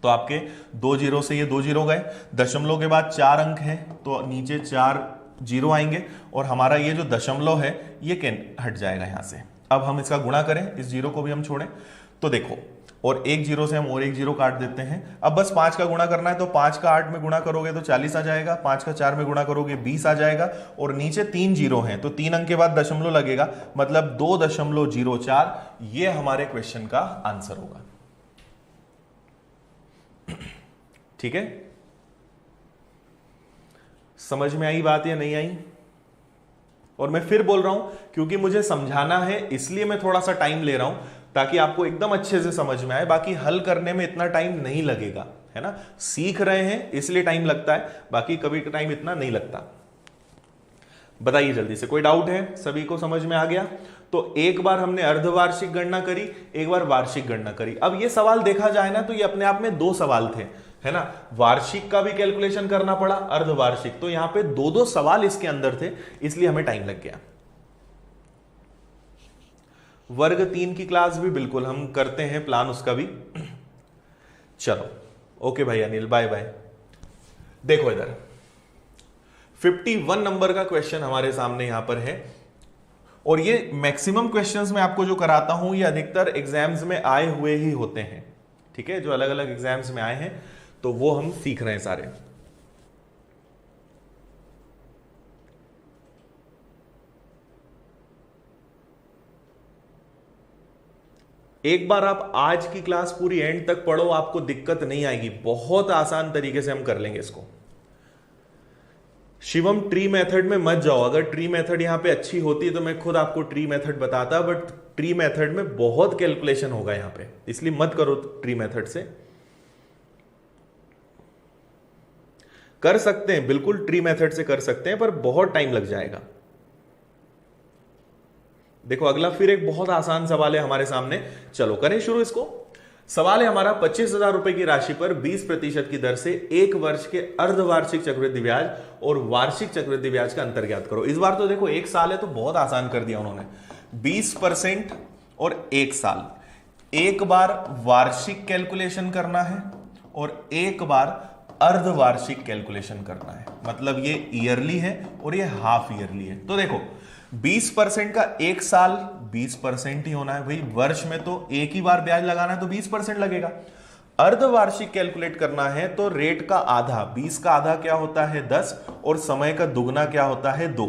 तो आपके 2 जीरो से ये 2 जीरो गए, दशमलव के बाद 4 अंक है तो नीचे 4 जीरो आएंगे और हमारा ये जो दशमलव है ये हट जाएगा यहां से। अब हम इसका गुणा करें, इस जीरो को भी हम छोड़ें, तो देखो, और 1 जीरो से हम और 1 जीरो काट देते हैं। अब बस 5 का गुणा करना है, तो 5 का 8 में गुणा करोगे तो 40 आ जाएगा, 5 का 4 में गुणा करोगे 20 आ जाएगा, और नीचे 3 जीरो हैं तो 3 अंक के बाद दशमलव लगेगा, मतलब 2.04। ये हमारे क्वेश्चन का आंसर होगा। ठीक है, समझ में आई बात या नहीं आई? और मैं फिर बोल रहा हूं क्योंकि मुझे समझाना है इसलिए मैं थोड़ा सा टाइम ले रहा हूं, ताकि आपको एकदम अच्छे से समझ में आए। बाकी हल करने में इतना टाइम नहीं लगेगा, है ना, सीख रहे हैं इसलिए टाइम लगता है, बाकी कभी टाइम इतना नहीं लगता। बताइए जल्दी से, कोई डाउट है? सभी को समझ में आ गया? तो एक बार हमने अर्धवार्षिक गणना करी, एक बार वार्षिक गणना करी। अब ये सवाल देखा जाए ना तो ये अपने आप में 2 सवाल थे, है ना, वार्षिक का भी कैलकुलेशन करना पड़ा, अर्धवार्षिक, तो यहां पे 2-2 सवाल इसके अंदर थे, इसलिए हमें टाइम लग गया। वर्ग 3 की क्लास भी बिल्कुल हम करते हैं प्लान उसका भी। चलो ओके भाई अनिल, बाय बाय। देखो इधर 51 नंबर का क्वेश्चन हमारे सामने यहां पर है, और ये मैक्सिमम क्वेश्चंस में आपको जो कराता हूं ये अधिकतर एग्जाम्स में आए हुए ही होते हैं। ठीक है, जो अलग अलग एग्जाम्स में आए हैं तो वो हम सीख रहे हैं सारे। एक बार आप आज की क्लास पूरी एंड तक पढ़ो, आपको दिक्कत नहीं आएगी, बहुत आसान तरीके से हम कर लेंगे इसको। शिवम ट्री मेथड में मत जाओ, अगर ट्री मेथड यहां पे अच्छी होती तो मैं खुद आपको ट्री मेथड बताता, बट ट्री मेथड में बहुत कैलकुलेशन होगा यहां पे, इसलिए मत करो ट्री मेथड से। कर सकते हैं बिल्कुल, ट्री मेथड से कर सकते हैं, पर बहुत टाइम लग जाएगा। देखो अगला फिर एक बहुत आसान सवाल है हमारे सामने, चलो करें शुरू इसको। सवाल है हमारा, 25,000 रुपए की राशि पर 20% की दर से 1 वर्ष के अर्धवार्षिक चक्रवृद्धि ब्याज और वार्षिक चक्रवृद्धि ब्याज का अंतर ज्ञात करो। इस बार तो देखो 1 साल है तो बहुत आसान कर दिया उन्होंने, 20% और 1 साल। एक बार वार्षिक कैलकुलेशन करना है और एक बार अर्धवार्षिक कैलकुलेशन करना है, मतलब ये ईयरली है और ये हाफ ईयरली है। तो देखो 20% का एक साल 20% ही होना है भाई, वर्ष में तो एक ही बार ब्याज लगाना है तो 20% लगेगा। अर्धवार्षिक कैलकुलेट करना है तो रेट का आधा, 20 का आधा क्या होता है 10, और समय का दुगना क्या होता है 2।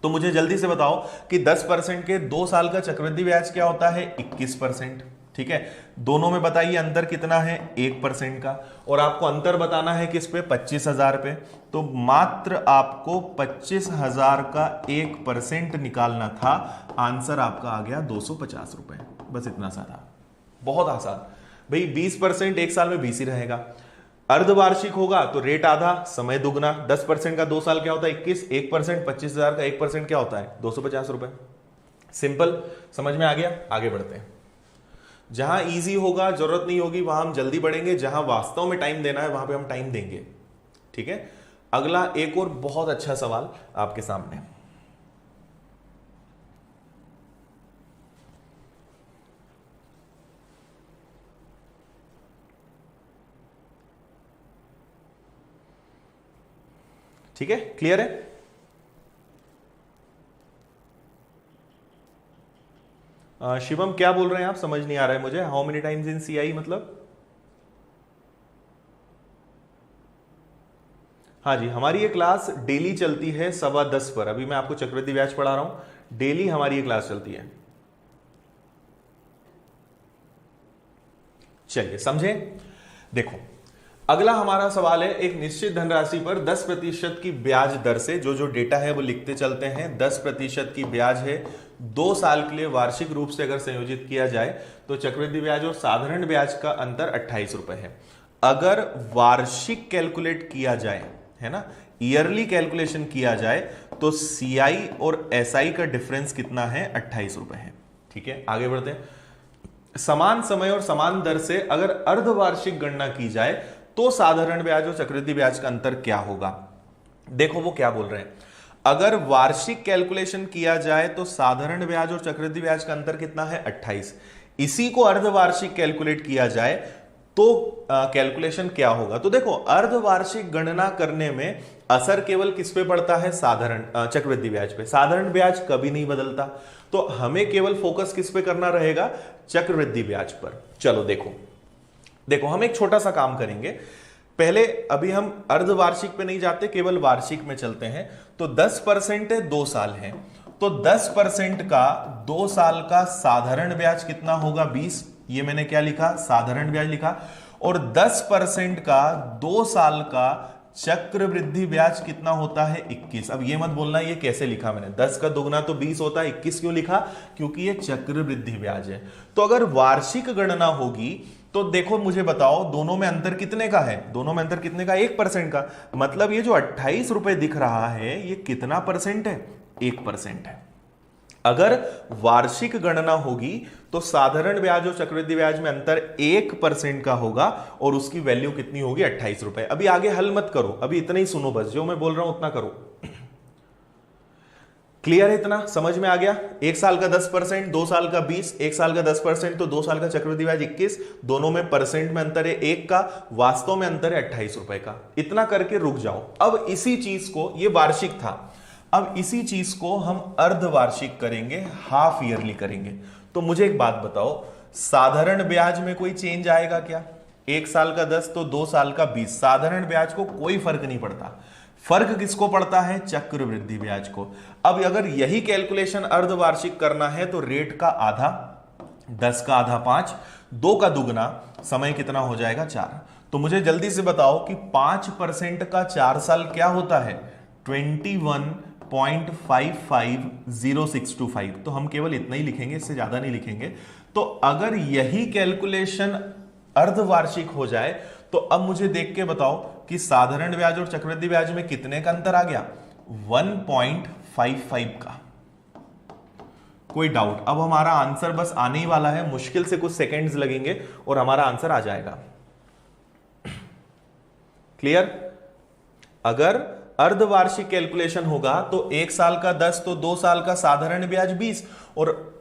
तो मुझे जल्दी से बताओ कि 10% के 2 साल का चक्रवृद्धि ब्याज क्या होता है 21%। ठीक है, दोनों में बताइए अंतर कितना है 1% का, और आपको अंतर बताना है किस पे 25,000 पे। तो मात्र आपको 25,000 का 1% निकालना था, आंसर आपका आ गया 250 रुपए। बस इतना सा था, बहुत आसान भाई। 20% एक साल में 20 ही रहेगा, अर्धवार्षिक होगा तो रेट आधा समय दुगना। 10% का 2 साल क्या होता है 21, 1% 25,000 का 1% क्या होता है 250 रुपए। सिंपल, समझ में आ गया। आगे बढ़ते हैं, जहां इजी होगा जरूरत नहीं होगी वहां हम जल्दी बढ़ेंगे, जहां वास्तव में टाइम देना है वहां पे हम टाइम देंगे। ठीक है, अगला एक और बहुत अच्छा सवाल आपके सामने। ठीक है, क्लियर है। शिवम क्या बोल रहे हैं आप, समझ नहीं आ रहा है मुझे। How many times in CI मतलब? हाँ जी, हमारी ये क्लास डेली चलती है 10:15 पर। अभी मैं आपको चक्रवृद्धि ब्याज पढ़ा रहा हूं, डेली हमारी ये क्लास चलती है। चलिए समझे। देखो अगला हमारा सवाल है, एक निश्चित धनराशि पर 10% की ब्याज दर से, जो डेटा है वो लिखते चलते हैं। 10% की ब्याज है, 2 साल के लिए वार्षिक रूप से अगर संयोजित किया जाए तो चक्रवृद्धि ब्याज और साधारण ब्याज का अंतर 28 रुपए है। अगर वार्षिक कैलकुलेट किया जाए, है ना, ईयरली कैलकुलेशन किया जाए तो सीआई और एसआई का डिफरेंस कितना है 28 रुपए है। ठीक है, आगे बढ़ते हैं। समान समय और समान दर से अगर अर्धवार्षिक गणना की जाए तो साधारण ब्याज और चक्रवृद्धि ब्याज का अंतर क्या होगा। देखो वो क्या बोल रहे हैं, अगर वार्षिक कैलकुलेशन किया जाए तो साधारण ब्याज और चक्रवृद्धि ब्याज का अंतर कितना है 28। इसी को अर्धवार्षिक कैलकुलेट किया जाए तो कैलकुलेशन क्या होगा। तो देखो अर्धवार्षिक गणना करने में असर केवल किस पे पड़ता है, साधारण चक्रवृद्धि ब्याज पे। साधारण ब्याज कभी नहीं बदलता, तो हमें केवल फोकस किस पे करना रहेगा, चक्रवृद्धि ब्याज पर। चलो देखो हम एक छोटा सा काम करेंगे। पहले अभी हम अर्धवार्षिक पे नहीं जाते, केवल वार्षिक में चलते हैं। तो 10% है, 2 साल है, तो 10% का 2 साल का साधारण ब्याज कितना होगा 20। ये मैंने क्या लिखा, साधारण ब्याज लिखा। और 10% का 2 साल का चक्रवृद्धि ब्याज कितना होता है 21। अब ये मत बोलना ये कैसे लिखा मैंने, 10 का दुगना तो 20 होता है, 21 क्यों लिखा, क्योंकि ये चक्रवृद्धि ब्याज है। तो अगर वार्षिक गणना होगी तो देखो मुझे बताओ दोनों में अंतर कितने का है, दोनों में अंतर कितने का, 1% का। मतलब ये जो 28 रुपए दिख रहा है ये कितना परसेंट है, 1% है। अगर वार्षिक गणना होगी तो साधारण ब्याज और चक्रवृद्धि ब्याज में अंतर 1% का होगा और उसकी वैल्यू कितनी होगी 28 रुपए। अभी आगे हल मत करो, अभी इतना ही सुनो, बस जो मैं बोल रहा हूं उतना करो। क्लियर है, इतना समझ में आ गया। 1 साल का 10%, 2 साल का 20, 1 साल का 10% तो 2 साल का चक्रवृद्धि ब्याज 21, दोनों में परसेंट में अंतर है 1 का, वास्तव में अंतर है 28 रुपए का। इतना करके रुक जाओ। अब इसी चीज को, ये वार्षिक था, अब इसी चीज को हम अर्धवार्षिक करेंगे, हाफ ईयरली करेंगे। तो मुझे एक बात बताओ, साधारण ब्याज में कोई चेंज आएगा क्या? 1 साल का 10 तो 2 साल का 20, साधारण ब्याज को कोई फर्क नहीं पड़ता। फर्क किसको पड़ता है, चक्रवृद्धि ब्याज को। अब अगर यही कैलकुलेशन अर्धवार्षिक करना है तो रेट का आधा, 10 का आधा 5, 2 का दुगना, समय कितना हो जाएगा 4। तो मुझे जल्दी से बताओ कि 5% का 4 साल क्या होता है, 21.550625। तो हम केवल इतना ही लिखेंगे, इससे ज्यादा नहीं लिखेंगे। तो अगर यही कैलकुलेशन अर्धवार्षिक हो जाए तो अब मुझे देख के बताओ कि साधारण ब्याज और चक्रवृद्धि ब्याज में कितने का अंतर आ गया, 1.55 का। कोई डाउट? अब हमारा आंसर बस आने ही वाला है, मुश्किल से कुछ सेकंड्स लगेंगे और हमारा आंसर आ जाएगा। क्लियर? अगर अर्धवार्षिक कैलकुलेशन होगा तो 1 साल का 10 तो 2 साल का साधारण ब्याज 20, और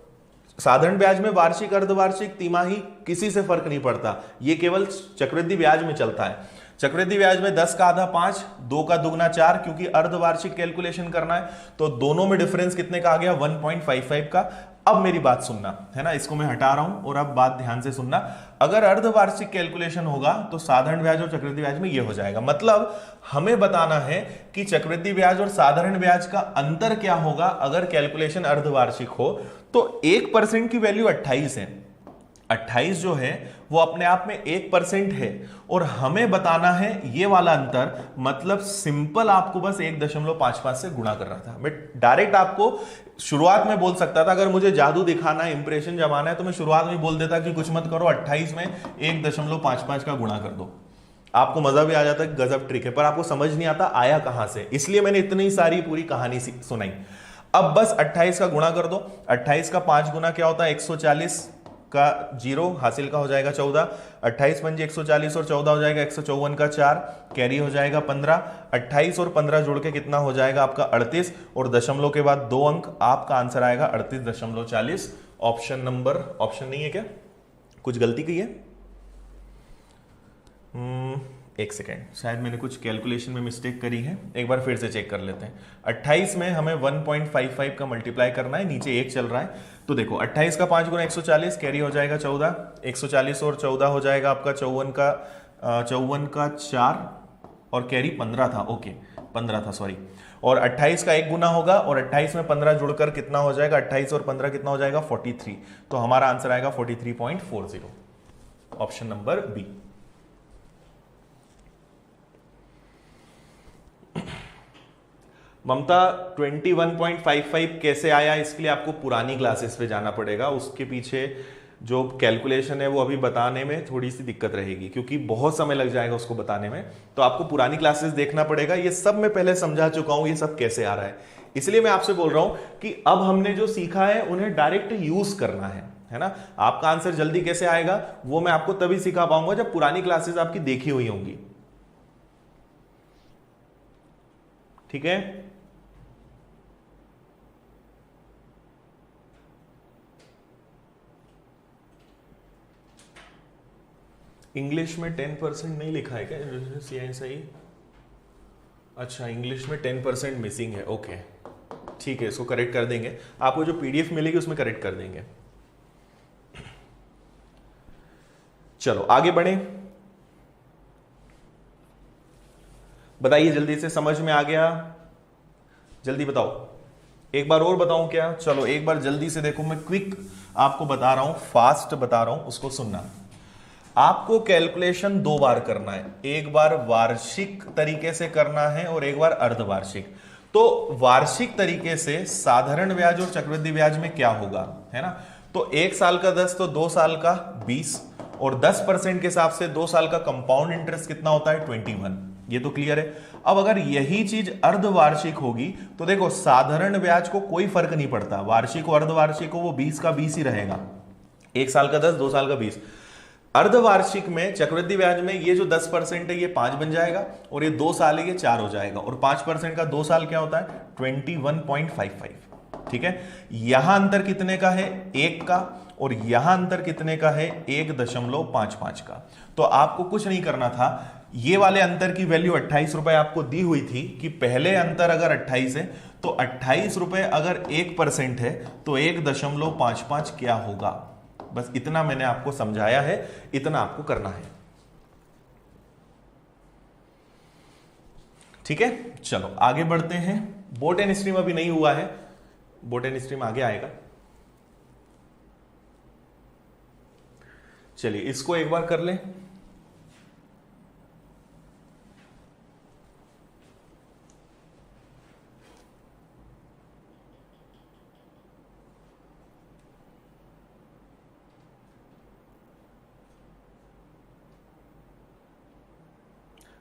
साधारण ब्याज में वार्षिक अर्धवार्षिक तिमाही किसी से फर्क नहीं पड़ता, ये केवल चक्रवृद्धि ब्याज में चलता है। चक्रवृद्धि ब्याज में 10 का आधा 5, 2 का दुगना 4, क्योंकि अर्धवार्षिक कैलकुलेशन करना है तो दोनों में डिफरेंस कितने का आ गया 1.55 का। अब मेरी बात सुनना है ना, इसको मैं हटा रहा हूं और अब बात ध्यान से सुनना। अगर अर्धवार्षिक कैलकुलेशन होगा तो साधारण ब्याज और चक्रवृद्धि ब्याज में ये हो जाएगा। मतलब हमें बताना है कि चक्रवृद्धि ब्याज और साधारण ब्याज का अंतर क्या होगा अगर कैलकुलेशन अर्धवार्षिक हो। तो 1% की वैल्यू 28 है, 28 जो है वो अपने आप में 1% है और हमें बताना है ये वाला अंतर। मतलब सिंपल आपको बस 1.55 से गुणा कर रहा था। मैं डायरेक्ट आपको शुरुआत में बोल सकता था, अगर मुझे जादू दिखाना है, इंप्रेशन जमाना है, तो मैं शुरुआत में बोल देता कि कुछ मत करो, 28 में 1.55 का गुणा कर दो। आपको मजा भी आ जाता है, गजब ट्रिक है, पर आपको समझ नहीं आता आया कहां से, इसलिए मैंने इतनी सारी पूरी कहानी सुनाई। अब बस 28 का गुणा कर दो। 28 का 5 गुना क्या होता है 140 का 0 हासिल का हो जाएगा 14, 28 पंजे 140 और 14 हो जाएगा 154 का 4, कैरी हो जाएगा 15, 28 और 15 जोड़ के कितना हो जाएगा आपका 38 और दशमलव के बाद 2 अंक, आपका आंसर आएगा 38.40। ऑप्शन नंबर, ऑप्शन नहीं है क्या, कुछ गलती की है? एक सेकेंड, शायद मैंने कुछ कैलकुलेशन में मिस्टेक करी है, एक बार फिर से चेक कर लेते हैं। 28 में हमें 1.55 का मल्टीप्लाई करना है, नीचे 1 चल रहा है, तो देखो 28 का 5 गुना 140, कैरी हो जाएगा 14, 140 और 14 हो जाएगा आपका 54 का 4 और कैरी 15 था, ओके 15 था सॉरी, और 28 का 1 गुना होगा और 28 में 15 जुड़कर कितना हो जाएगा 28 और 15 कितना हो जाएगा 43, तो हमारा आंसर आएगा 43.40, ऑप्शन नंबर बी। ममता 21.55 कैसे आया, इसके लिए आपको पुरानी क्लासेस पे जाना पड़ेगा, उसके पीछे जो कैलकुलेशन है वो अभी बताने में थोड़ी सी दिक्कत रहेगी क्योंकि बहुत समय लग जाएगा उसको बताने में, तो आपको पुरानी क्लासेस देखना पड़ेगा। ये सब मैं पहले समझा चुका हूं, ये सब कैसे आ रहा है, इसलिए मैं आपसे बोल रहा हूं कि अब हमने जो सीखा है उन्हें डायरेक्ट यूज करना है ना। आपका आंसर जल्दी कैसे आएगा वो मैं आपको तभी सिखा पाऊंगा जब पुरानी क्लासेस आपकी देखी हुई होंगी, ठीक है। इंग्लिश में 10% नहीं लिखा है क्या CISI? अच्छा, इंग्लिश में 10% मिसिंग है, ओके ठीक है, इसको करेक्ट कर देंगे, आपको जो PDF मिलेगी उसमें करेक्ट कर देंगे। चलो आगे बढ़े, बताइए जल्दी से, समझ में आ गया? जल्दी बताओ, एक बार और बताऊं क्या? चलो एक बार जल्दी से देखो, मैं क्विक आपको बता रहा हूं, फास्ट बता रहा हूं, उसको सुनना। आपको कैलकुलेशन 2 बार करना है, एक बार वार्षिक तरीके से करना है और एक बार अर्धवार्षिक। तो वार्षिक तरीके से साधारण ब्याज और चक्रवृद्धि ब्याज में क्या होगा, है ना, तो 1 साल का 10 तो 2 साल का 20 और 10% के हिसाब से 2 साल का कंपाउंड इंटरेस्ट कितना होता है 21, ये तो क्लियर है। अब अगर यही चीज अर्धवार्षिक होगी तो देखो साधारण ब्याज को कोई फर्क नहीं पड़ता, वार्षिक हो अर्धवार्षिक हो वो 20 का 20 ही रहेगा, 1 साल का 10 2 साल का 20। अर्धवार्षिक में चक्रवृद्धि ब्याज में ये जो 10% है ये 5 बन जाएगा और ये 2 साल है ये 4 हो जाएगा और 5% का 2 साल क्या होता है 21.55, ठीक है। यहां अंतर कितने का है 1 का और यहां अंतर कितने का है 1.55 का। तो आपको कुछ नहीं करना था, ये वाले अंतर की वैल्यू 28 रुपए आपको दी हुई थी कि पहले अंतर अगर 28 है तो 28 रुपए अगर 1% है तो 1.55 क्या होगा, बस इतना मैंने आपको समझाया है, इतना आपको करना है, ठीक है। चलो आगे बढ़ते हैं, बोट एंड स्ट्रीम अभी नहीं हुआ है, बोट एंड स्ट्रीम आगे आएगा। चलिए इसको एक बार कर लें।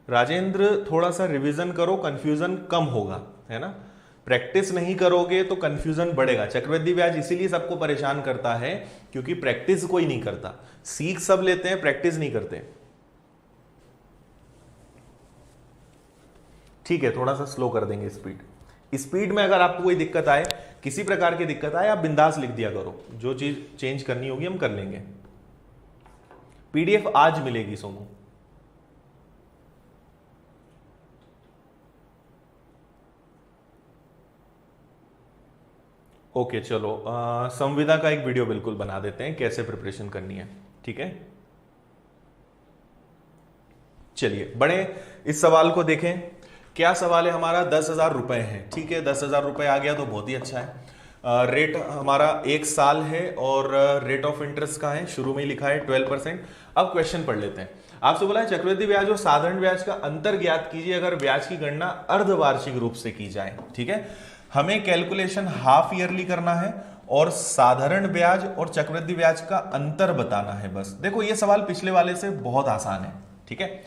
राजेंद्र थोड़ा सा रिवीजन करो, कंफ्यूजन कम होगा, है ना, प्रैक्टिस नहीं करोगे तो कंफ्यूजन बढ़ेगा। चक्रवृद्धि ब्याज इसीलिए सबको परेशान करता है क्योंकि प्रैक्टिस कोई नहीं करता, सीख सब लेते हैं प्रैक्टिस नहीं करते, ठीक है। थोड़ा सा स्लो कर देंगे स्पीड में अगर आपको कोई दिक्कत आए, किसी प्रकार की दिक्कत आए, आप बिंदास लिख दिया करो, जो चीज चेंज करनी होगी हम कर लेंगे। PDF आज मिलेगी सोमू, ओके चलो, संविदा का एक वीडियो बिल्कुल बना देते हैं कैसे प्रिपरेशन करनी है, ठीक है। चलिए बड़े इस सवाल को देखें। क्या सवाल है हमारा? 10,000 रुपए है, ठीक है। 10,000 रुपए आ गया तो बहुत ही अच्छा है। रेट हमारा 1 साल है और रेट ऑफ इंटरेस्ट का है, शुरू में ही लिखा है 12%। अब क्वेश्चन पढ़ लेते हैं। आपसे बोला है चक्रवृद्धि ब्याज और साधारण ब्याज का अंतर ज्ञात कीजिए अगर ब्याज की गणना अर्धवार्षिक रूप से की जाए, ठीक है। हमें कैलकुलेशन हाफ ईयरली करना है और साधारण ब्याज और चक्रवृद्धि ब्याज का अंतर बताना है बस। देखो ये सवाल पिछले वाले से बहुत आसान है, ठीक है।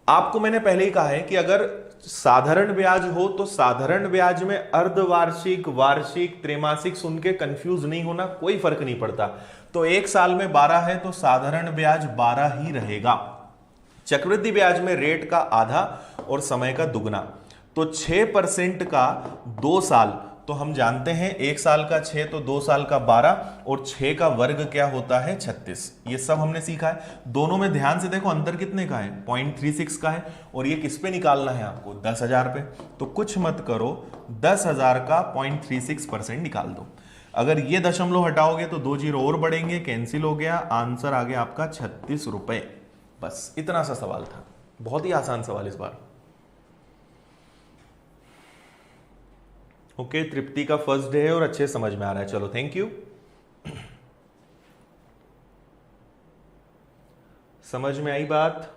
आपको मैंने पहले ही कहा है कि अगर साधारण ब्याज हो तो साधारण ब्याज में अर्धवार्षिक, वार्षिक, त्रैमासिक सुन के कंफ्यूज नहीं होना, कोई फर्क नहीं पड़ता। तो 1 साल में 12 है तो साधारण ब्याज 12 ही रहेगा। चक्रवृद्धि ब्याज में रेट का आधा और समय का दुगना, तो 6% का 2 साल, तो हम जानते हैं 1 साल का 6 तो 2 साल का 12 और 6 का वर्ग क्या होता है? 36। ये सब हमने सीखा है। दोनों में ध्यान से देखो अंतर कितने का है? 0.36 का है। और ये किस पे निकालना है आपको? 10,000 पे। तो कुछ मत करो, 10,000 का 0.36% निकाल दो। अगर ये दशमलव हटाओगे तो 2 जीरो और बढ़ेंगे, कैंसिल हो गया, आंसर आ गया आपका 36 रुपए। बस इतना सा सवाल था, बहुत ही आसान सवाल इस बार। ओके, तृप्ति का फर्स्ट डे है और अच्छे समझ में आ रहा है, चलो थैंक यू। समझ में आई बात?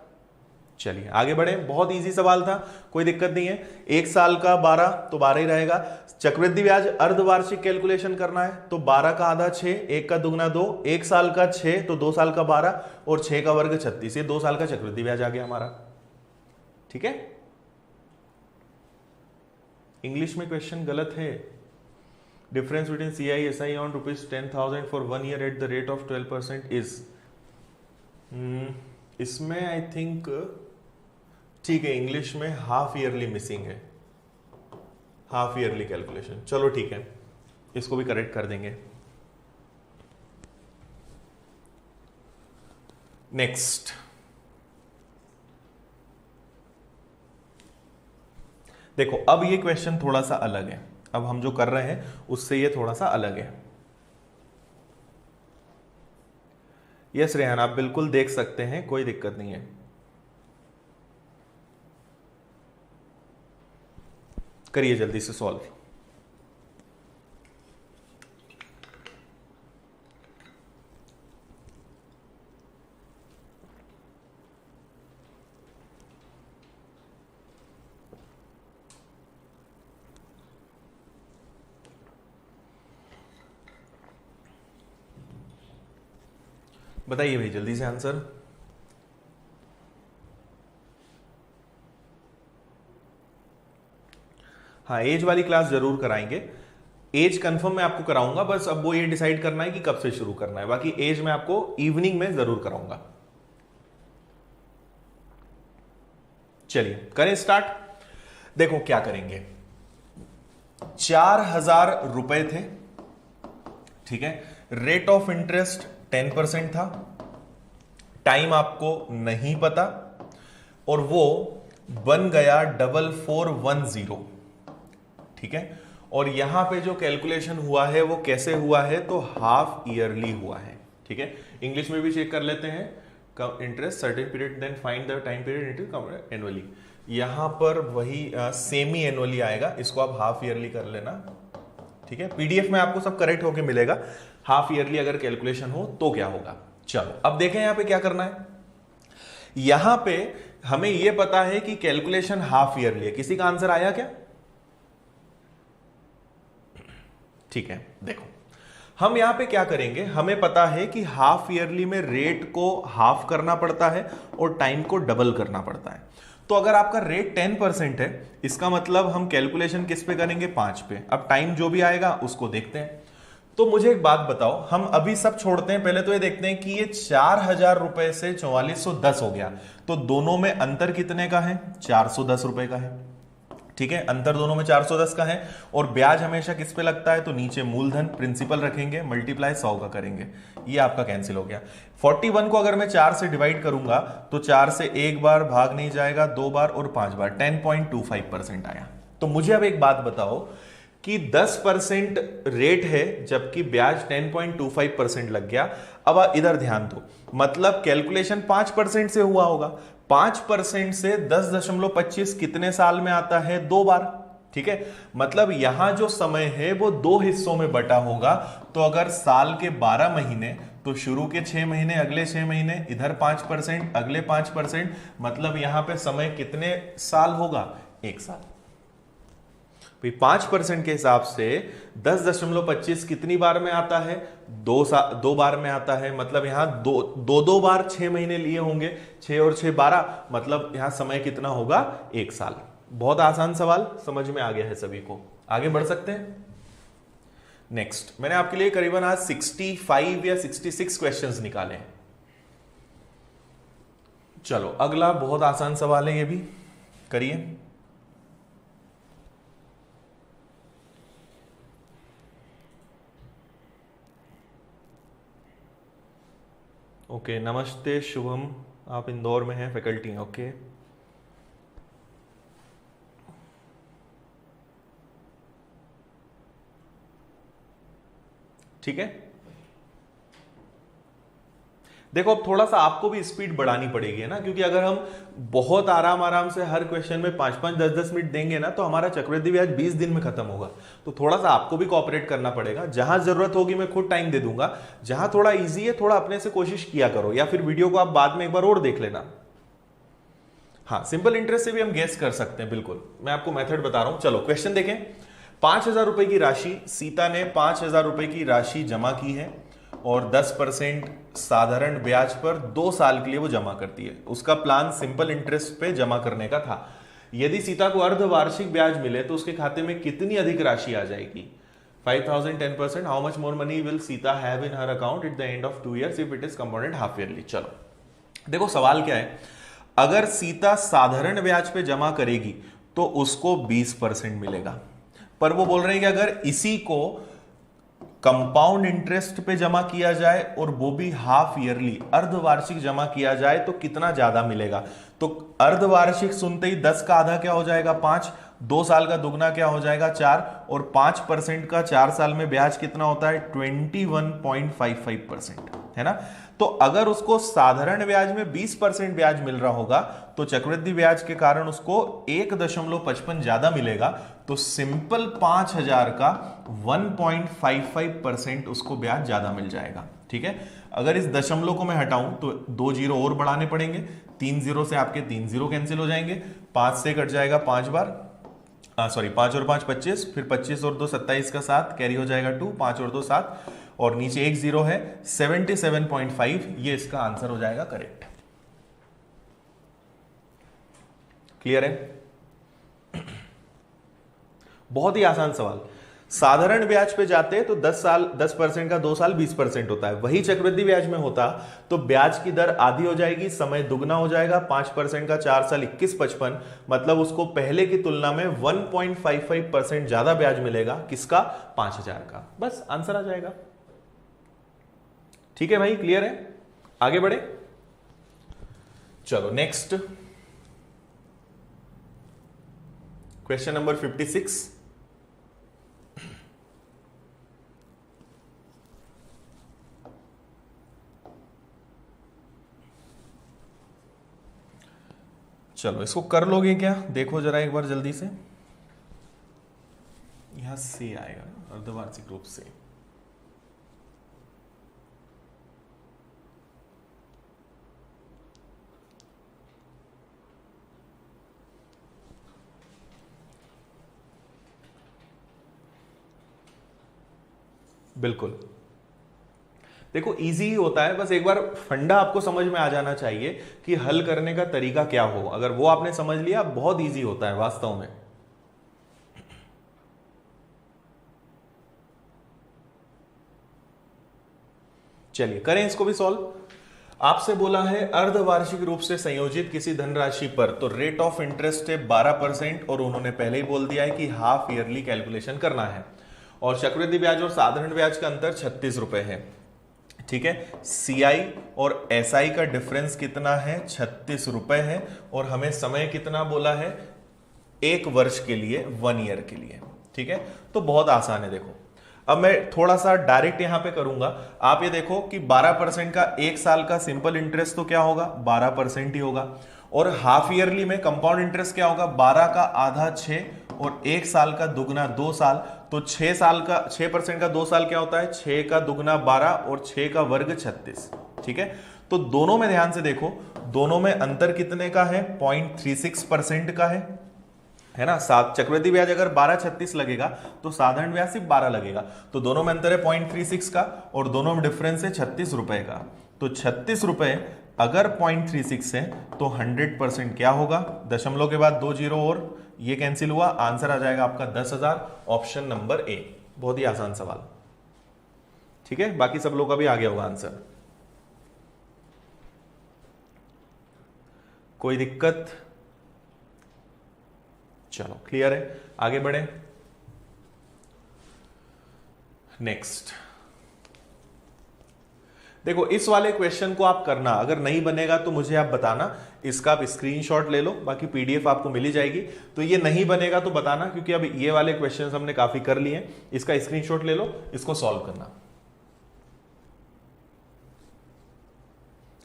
चलिए आगे बढ़े। बहुत इजी सवाल था, कोई दिक्कत नहीं है। 1 साल का 12 तो 12 ही रहेगा। चक्रवृद्धि ब्याज अर्धवार्षिक कैलकुलेशन करना है तो 12 का आधा 6, 1 का दुगना 2, 1 साल का 6 तो 2 साल का 12 और 6 का वर्ग 36। ये 2 साल का चक्रवृद्धि ब्याज आ गया हमारा, ठीक है। इंग्लिश में क्वेश्चन गलत है। Difference between CISI on ₹10,000 for 1 year at the rate of 12% is, इसमें आई थिंक ठीक है, इंग्लिश में हाफ ईयरली मिसिंग है, हाफ ईयरली कैलकुलेशन। चलो ठीक है, इसको भी करेक्ट कर देंगे। नेक्स्ट, देखो अब ये क्वेश्चन थोड़ा सा अलग है। अब हम जो कर रहे हैं उससे ये थोड़ा सा अलग है। यस रेहान, आप बिल्कुल देख सकते हैं, कोई दिक्कत नहीं है। करिए जल्दी से सॉल्व। बताइए भाई जल्दी से आंसर। हाँ, एज वाली क्लास जरूर कराएंगे। एज कंफर्म मैं आपको कराऊंगा, बस अब वो ये डिसाइड करना है कि कब से शुरू करना है। बाकी एज मैं आपको इवनिंग में जरूर कराऊंगा। चलिए करें स्टार्ट। देखो क्या करेंगे, 4,000 रुपए थे, ठीक है। रेट ऑफ इंटरेस्ट 10% था, टाइम आपको नहीं पता, और वो बन गया 4410, ठीक है। और यहां पे जो कैलकुलेशन हुआ है वो कैसे हुआ है? तो हाफ ईयरली हुआ है, ठीक है। इंग्लिश में भी चेक कर लेते हैं। Interest certain period then find the time period annually. यहां पर वही सेमी एनुअली आएगा, इसको आप हाफ ईयरली कर लेना, ठीक है। पीडीएफ में आपको सब करेक्ट होके मिलेगा। हाफ ईयरली अगर कैलकुलेशन हो तो क्या होगा। चलो अब देखें यहां पे क्या करना है। यहां पे हमें यह पता है कि कैलकुलेशन हाफ ईयरली है। किसी का आंसर आया क्या? ठीक है, देखो हम यहां पे क्या करेंगे, हमें पता है कि हाफ ईयरली में रेट को हाफ करना पड़ता है और टाइम को डबल करना पड़ता है। तो अगर आपका रेट 10% है, इसका मतलब हम कैलकुलेशन किस पे करेंगे? 5 पे। अब टाइम जो भी आएगा उसको देखते हैं। तो मुझे एक बात बताओ, हम अभी सब छोड़ते हैं, पहले तो ये देखते हैं कि ये 4,000 रुपए से 4410 हो गया, तो दोनों में अंतर कितने का है? 410 रुपए का है, ठीक है। अंतर दोनों में 410 का है। और ब्याज हमेशा किस पे लगता है? तो नीचे मूलधन प्रिंसिपल रखेंगे, मल्टीप्लाई 100 का करेंगे, ये आपका कैंसिल हो गया। 41 को अगर मैं 4 से डिवाइड करूंगा तो 4 से एक बार भाग नहीं जाएगा, 2 बार और 5 बार, 10.25% आया। तो मुझे अब एक बात बताओ कि 10% रेट है जबकि ब्याज 10.25% लग गया। अब इधर ध्यान दो, मतलब कैलकुलेशन 5% से हुआ होगा। 5% से 10.25 कितने साल में आता है? 2 बार। ठीक है, मतलब यहां जो समय है वो 2 हिस्सों में बटा होगा। तो अगर साल के 12 महीने, तो शुरू के 6 महीने, अगले 6 महीने, इधर 5%, अगले 5%, मतलब यहां पे समय कितने साल होगा? 1 साल। 5% के हिसाब से 10.25 कितनी बार में आता है? 2 बार में आता है। मतलब यहां दो बार 6 महीने लिए होंगे, 6 और 6 12, मतलब यहां समय कितना होगा? 1 साल। बहुत आसान सवाल, समझ में आ गया है सभी को? आगे बढ़ सकते हैं। नेक्स्ट, मैंने आपके लिए करीबन आज 65 या 66 क्वेश्चंस निकाले हैं। चलो अगला बहुत आसान सवाल है, ये भी करिए। ओके, नमस्ते शुभम, आप इंदौर में हैं, फैकल्टी हैं। ओके, ठीक है। देखो अब थोड़ा सा आपको भी स्पीड बढ़ानी पड़ेगी, है ना, क्योंकि अगर हम बहुत आराम से हर क्वेश्चन में 5-5 10-10 मिनट देंगे ना, तो हमारा चक्रवृद्धि ब्याज 20 दिन में खत्म होगा। तो थोड़ा सा आपको भी कोऑपरेट करना पड़ेगा। जहां जरूरत होगी मैं खुद टाइम दे दूंगा, जहां थोड़ा इजी है थोड़ा अपने से कोशिश किया करो, या फिर वीडियो को आप बाद में एक बार और देख लेना। हाँ, सिंपल इंटरेस्ट से भी हम गेस कर सकते हैं, बिल्कुल। मैं आपको मेथड बता रहा हूं। चलो क्वेश्चन देखें। 5,000 रुपए की राशि, सीता ने 5,000 रुपए की राशि जमा की है और 10% साधारण ब्याज पर 2 साल के लिए वो जमा करती है। उसका प्लान सिंपल इंटरेस्ट पे जमा करने का था। यदि सीता को अर्धवार्षिक ब्याज मिले तो उसके खाते में कितनी अधिक राशि आ जाएगी? 5,000 10%, how much more money will Sita have in her account at the end of 2 years if it is compounded half yearly. चलो देखो सवाल क्या है। अगर सीता साधारण ब्याज पे जमा करेगी तो उसको 20% मिलेगा, पर वो बोल रहे हैं कि अगर इसी को कंपाउंड इंटरेस्ट पे जमा किया जाए और वो भी हाफ ईयरली, अर्धवार्षिक जमा किया जाए तो कितना ज्यादा मिलेगा? तो अर्धवार्षिक सुनते ही 10 का आधा क्या हो जाएगा? 5, 2 साल का दुगना क्या हो जाएगा? 4, और 5% का 4 साल में ब्याज कितना होता है? 21.55%, है ना। तो अगर उसको साधारण ब्याज में 20% ब्याज मिल रहा होगा तो चक्रवृद्धि ब्याज के कारण उसको 1.55 ज्यादा मिलेगा। तो सिंपल 5,000 का 1.55% उसको ब्याज ज्यादा मिल जाएगा। ठीक है, अगर इस दशमलव को मैं हटाऊं तो 2 जीरो और बढ़ाने पड़ेंगे। 3 जीरो से आपके 3 जीरो कैंसिल हो जाएंगे। 5 से कट जाएगा 5 बार, 5 और 5 25, फिर 25 और 2 27 का 7 कैरी हो जाएगा 2, 5 और 2 7, और नीचे 1 जीरो है। 77.5 ये इसका आंसर हो जाएगा करेक्ट। क्लियर है? बहुत ही आसान सवाल। साधारण ब्याज पे जाते तो 10% का 2 साल 20% होता है। वही चक्रवृद्धि ब्याज में होता तो ब्याज की दर आधी हो जाएगी, समय दुगना हो जाएगा। 5% का 4 साल 21.55, मतलब उसको पहले की तुलना में 1.55% ज्यादा ब्याज मिलेगा। किसका? 5,000 का। बस आंसर आ जाएगा। ठीक है भाई, क्लियर है? आगे बढ़े। चलो नेक्स्ट क्वेश्चन नंबर 56। चलो इसको कर लोगे क्या? देखो जरा एक बार जल्दी से। यहां से आएगा अर्धवार्षिक रूप से। बिल्कुल, देखो इजी ही होता है, बस एक बार फंडा आपको समझ में आ जाना चाहिए कि हल करने का तरीका क्या हो। अगर वो आपने समझ लिया, बहुत इजी होता है वास्तव में। चलिए करें इसको भी सॉल्व। आपसे बोला है अर्धवार्षिक रूप से संयोजित किसी धनराशि पर तो रेट ऑफ इंटरेस्ट है 12%, और उन्होंने पहले ही बोल दिया है कि हाफ ईयरली कैलकुलेशन करना है, और चक्रवृद्धि ब्याज और साधारण ब्याज का अंतर 36 रुपए है। ठीक है, सीआई और एसआई का डिफरेंस कितना है? 36 रुपए है, और हमें समय कितना बोला है? 1 वर्ष के लिए, 1 ईयर के लिए। ठीक है, तो बहुत आसान है। देखो अब मैं थोड़ा सा डायरेक्ट यहां पे करूंगा। आप ये देखो कि 12% का एक साल का सिंपल इंटरेस्ट तो क्या होगा, 12% ही होगा। और हाफ ईयरली में कंपाउंड इंटरेस्ट क्या होगा, 12 का आधा 6 और एक साल का दुगना 2 साल। तो 6 साल का 6% का 2 साल क्या होता है, 6 का दुगना 12 और 6 का वर्ग 36। ठीक है, तो दोनों में ध्यान से देखो, दोनों में अंतर कितने का है, 0.36% का है ना। सात चक्रवृद्धि ब्याज अगर 12.36 लगेगा तो साधारण ब्याज सिर्फ 12 लगेगा। तो दोनों में अंतर है 0.36 का और दोनों में डिफरेंस है 36 रुपए का। तो 36 रुपए अगर 0.36 है तो 100% क्या होगा, दशमलव के बाद 2 जीरो और ये कैंसिल हुआ, आंसर आ जाएगा आपका 10,000। Option number A. बहुत ही आसान सवाल। ठीक है, बाकी सब लोग का भी आ गया होगा आंसर। कोई दिक्कत? चलो क्लियर है, आगे बढ़े। नेक्स्ट देखो, इस वाले क्वेश्चन को आप करना, अगर नहीं बनेगा तो मुझे आप बताना, इसका आप स्क्रीनशॉट ले लो, बाकी पीडीएफ आपको मिली जाएगी। तो ये नहीं बनेगा तो बताना, क्योंकि अब ये वाले क्वेश्चंस हमने काफी कर लिए हैं। इसका स्क्रीनशॉट ले लो, इसको सॉल्व करना।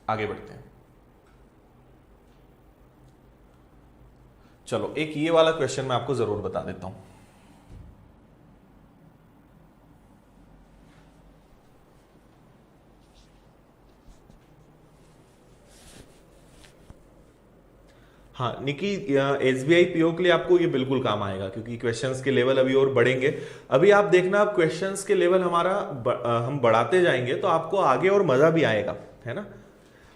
आगे बढ़ते हैं। चलो एक ये वाला क्वेश्चन मैं आपको जरूर बता देता हूं। हाँ निकी, एसबीआई पीओ के लिए आपको ये बिल्कुल काम आएगा, क्योंकि क्वेश्चंस के लेवल अभी और बढ़ेंगे। अभी आप देखना, आप क्वेश्चंस के लेवल हमारा हम बढ़ाते जाएंगे तो आपको आगे और मजा भी आएगा, है ना।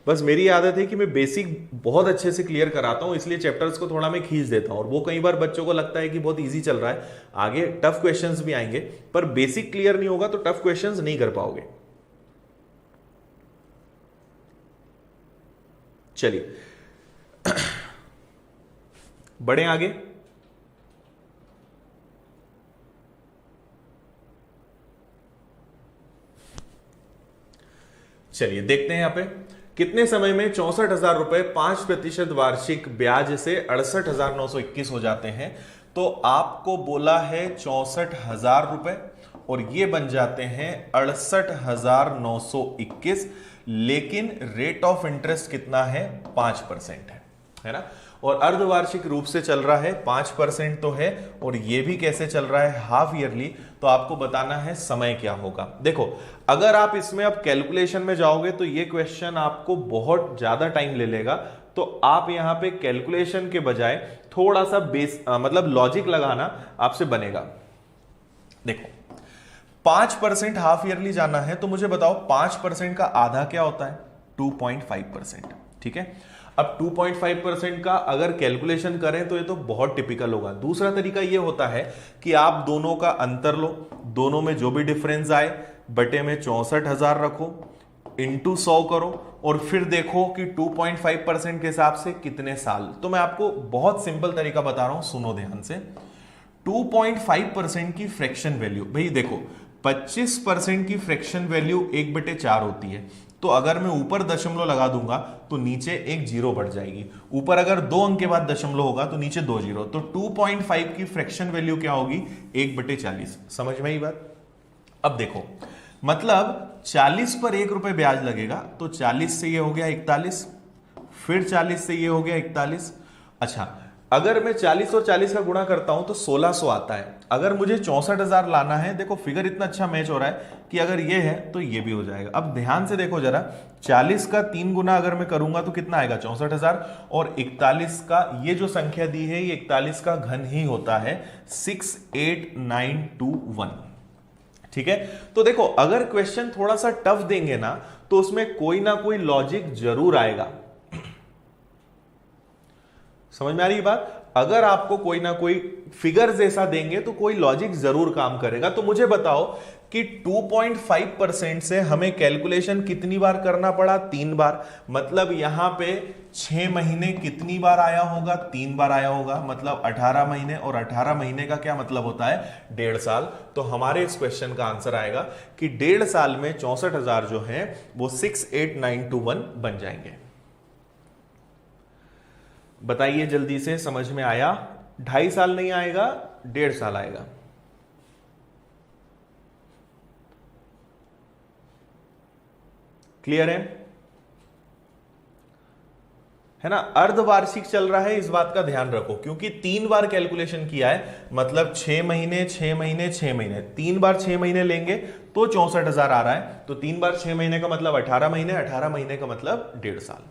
बस मेरी आदत है कि मैं बेसिक बहुत अच्छे से क्लियर कराता हूं, इसलिए चैप्टर्स को थोड़ा मैं खींच देता हूं। और वो कई बार बच्चों को लगता है कि बहुत इजी चल रहा है, आगे टफ क्वेश्चंस भी आएंगे, पर बेसिक क्लियर नहीं होगा तो टफ क्वेश्चंस नहीं कर पाओगे। चलिए बढ़े आगे। चलिए देखते हैं यहां पे, कितने समय में 64,000 रुपए 5% वार्षिक ब्याज से 68,921 हो जाते हैं। तो आपको बोला है 64,000 रुपए और ये बन जाते हैं 68,921, लेकिन रेट ऑफ इंटरेस्ट कितना है, 5% है ना। और अर्धवार्षिक रूप से चल रहा है, 5% तो है, और ये भी कैसे चल रहा है, हाफ ईयरली। तो आपको बताना है समय क्या होगा। देखो अगर आप इसमें अब कैलकुलेशन में जाओगे तो ये क्वेश्चन आपको बहुत ज्यादा टाइम ले लेगा। तो आप यहां पे कैलकुलेशन के बजाय थोड़ा सा मतलब लॉजिक लगाना आपसे बनेगा। देखो 5% हाफ ईयरली जाना है, तो मुझे बताओ 5% का आधा क्या होता है, 2.5%। ठीक है, अब 2.5% का अगर कैलकुलेशन करें तो ये तो बहुत टिपिकल होगा। दूसरा तरीका ये होता है कि आप दोनों का अंतर लो, दोनों में जो भी डिफरेंस आए बटे में 64,000 रखो, इंटू 100 करो, और फिर देखो कि 2.5% के हिसाब से कितने साल। तो मैं आपको बहुत सिंपल तरीका बता रहा हूं, सुनो ध्यान से। 2.5% की फ्रैक्शन वैल्यू, भाई देखो 25% की फ्रैक्शन वैल्यू 1/4 होती है। तो अगर मैं ऊपर दशमलव लगा दूंगा तो नीचे एक जीरो बढ़ जाएगी, ऊपर अगर 2 अंक के बाद दशमलव होगा तो नीचे 2 जीरो। तो 2.5 की फ्रैक्शन वैल्यू क्या होगी, 1/40। समझ में आई बात। अब देखो मतलब 40 पर 1 रुपए ब्याज लगेगा, तो 40 से ये हो गया 41, फिर 40 से ये हो गया 41। अच्छा, अगर मैं 40 और 40 का गुणा करता हूं तो 1600 आता है। अगर मुझे 64,000 लाना है, देखो फिगर इतना अच्छा मैच हो रहा है कि अगर ये है तो ये भी हो जाएगा। अब ध्यान से देखो जरा, 40 का 3 गुना अगर मैं करूंगा तो कितना आएगा, 64,000, और 41 का ये जो संख्या दी है ये 41 का घन ही होता है, 68921। ठीक है, तो देखो अगर क्वेश्चन थोड़ा सा टफ देंगे ना तो उसमें कोई ना कोई लॉजिक जरूर आएगा। समझ में आ रही बात। अगर आपको कोई ना कोई फिगर जैसा देंगे तो कोई लॉजिक जरूर काम करेगा। तो मुझे बताओ कि 2.5% से हमें कैलकुलेशन कितनी बार करना पड़ा, 3 बार। मतलब यहां पे 6 महीने कितनी बार आया होगा, 3 बार आया होगा, मतलब 18 महीने, और 18 महीने का क्या मतलब होता है, 1.5 साल। तो हमारे इस क्वेश्चन का आंसर आएगा कि 1.5 साल में 64,000 जो है वो 68921 बन जाएंगे। बताइए जल्दी से, समझ में आया। 2.5 साल नहीं आएगा, 1.5 साल आएगा। क्लियर है ना? अर्धवार्षिक चल रहा है, इस बात का ध्यान रखो, क्योंकि 3 बार कैलकुलेशन किया है, मतलब 6 महीने 6 महीने 6 महीने, 3 बार 6 महीने लेंगे तो 64,000 आ रहा है, तो 3 बार 6 महीने का मतलब 18 महीने, 18 महीने का मतलब 1.5 साल।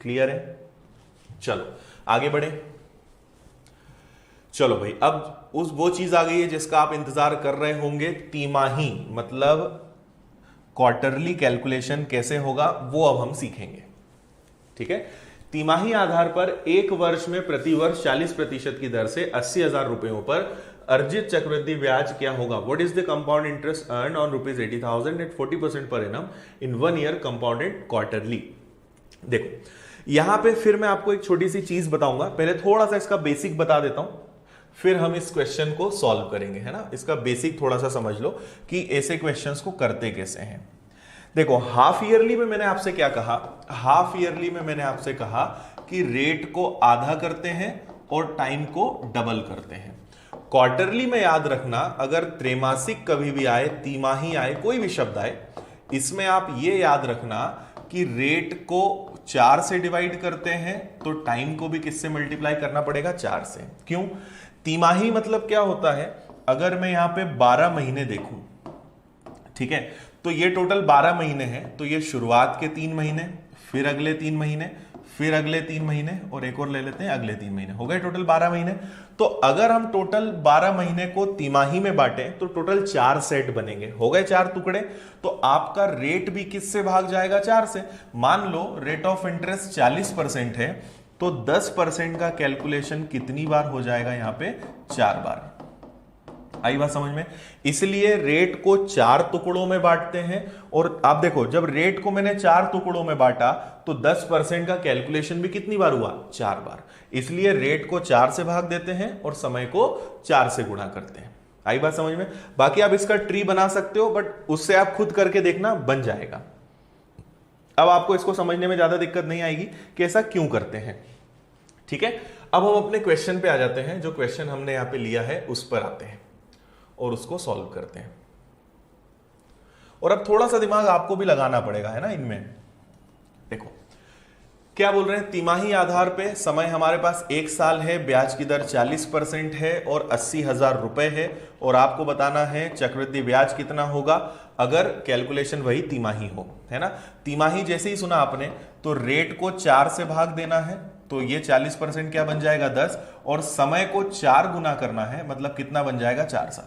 क्लियर है? चलो आगे बढ़े। चलो भाई, अब वो चीज आ गई है जिसका आप इंतजार कर रहे होंगे, तिमाही मतलब क्वार्टरली कैलकुलेशन कैसे होगा वो अब हम सीखेंगे। ठीक है? तिमाही आधार पर एक वर्ष में प्रति वर्ष 40% की दर से 80,000 रुपयों पर अर्जित चक्रवृद्धि ब्याज क्या होगा? What is the compound interest earn on ₹80,000 at 40% per annum in 1 year compounded quarterly. देखो यहां पे फिर मैं आपको एक छोटी सी चीज बताऊंगा, पहले थोड़ा सा इसका बेसिक बता देता हूं, फिर हम इस क्वेश्चन को सॉल्व करेंगे, है ना? इसका बेसिक थोड़ा सा समझ लो कि ऐसे क्वेश्चंस को करते कैसे हैं। देखो हाफ ईयरली में मैंने आपसे क्या कहा? हाफ ईयरली में मैंने आपसे कहा कि रेट को आधा करते हैं और टाइम को डबल करते हैं। क्वार्टरली में याद रखना, अगर त्रैमासिक कभी भी आए, तिमाही आए, कोई भी शब्द आए, इसमें आप ये याद रखना कि रेट को 4 से डिवाइड करते हैं तो टाइम को भी किससे मल्टीप्लाई करना पड़ेगा? 4 से। क्यों? तिमाही मतलब क्या होता है? अगर मैं यहां पे 12 महीने देखूं, ठीक है, तो ये टोटल 12 महीने हैं, तो ये शुरुआत के 3 महीने, फिर अगले 3 महीने, फिर अगले 3 महीने और एक और ले लेते हैं अगले 3 महीने, हो गए टोटल 12 महीने। तो अगर हम टोटल 12 महीने को तिमाही में बांटें तो टोटल 4 सेट बनेंगे, हो गए 4 टुकड़े। तो आपका रेट भी किससे भाग जाएगा? 4 से। मान लो रेट ऑफ इंटरेस्ट 40% है, तो 10% का कैलकुलेशन कितनी बार हो जाएगा? यहां पे 4 बार। आई बात समझ में? इसलिए रेट को 4 टुकड़ों में बांटते हैं, और आप देखो जब रेट को मैंने 4 टुकड़ों में बांटा तो 10% का कैलकुलेशन भी कितनी बार हुआ? 4 बार। इसलिए रेट को 4 से भाग देते हैं और समय को 4 से गुणा करते हैं। आई बात समझ में? बाकी आप इसका ट्री बना सकते हो, बट उससे आप खुद करके देखना, बन जाएगा। अब आपको इसको समझने में ज्यादा दिक्कत नहीं आएगी कि ऐसा क्यों करते हैं। ठीक है? अब हम अपने क्वेश्चन पे आ जाते हैं। जो क्वेश्चन हमने यहां पे लिया है उस पर आते हैं और उसको सॉल्व करते हैं। और अब थोड़ा सा दिमाग आपको भी लगाना पड़ेगा, है ना? इनमें देखो क्या बोल रहे हैं, तिमाही आधार पे समय हमारे पास 1 साल है, ब्याज की दर 40% है और 80,000 रुपए है, और आपको बताना है चक्रवृद्धि ब्याज कितना होगा अगर कैलकुलेशन वही तिमाही हो, है ना? तिमाही जैसे ही सुना आपने तो रेट को 4 से भाग देना है, तो ये 40% क्या बन जाएगा? 10, और समय को 4 गुना करना है, मतलब कितना बन जाएगा? 4 साल।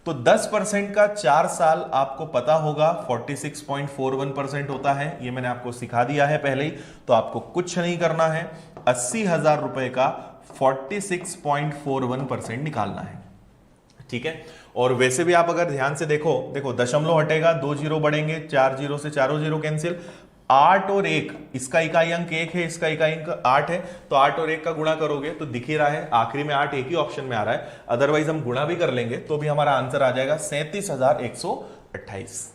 तो 10% का 4 साल आपको पता होगा 46.41% होता है, ये मैंने आपको सिखा दिया है पहले ही, तो आपको कुछ नहीं करना है। 80,000 रुपए का 46.41% निकालना है। ठीक है? और वैसे भी आप अगर ध्यान से देखो दशमलव हटेगा, 2 जीरो बढ़ेंगे, 4 जीरो से चारों जीरो कैंसिल, 8 और 1, इसका इकाई अंक 1 है, इसका इकाई अंक 8 है, तो 8 और 1 का गुणा करोगे तो दिख ही रहा है आखिरी में 8 एक ही ऑप्शन में आ रहा है। अदरवाइज हम गुणा भी कर लेंगे तो भी हमारा आंसर आ जाएगा 37,128।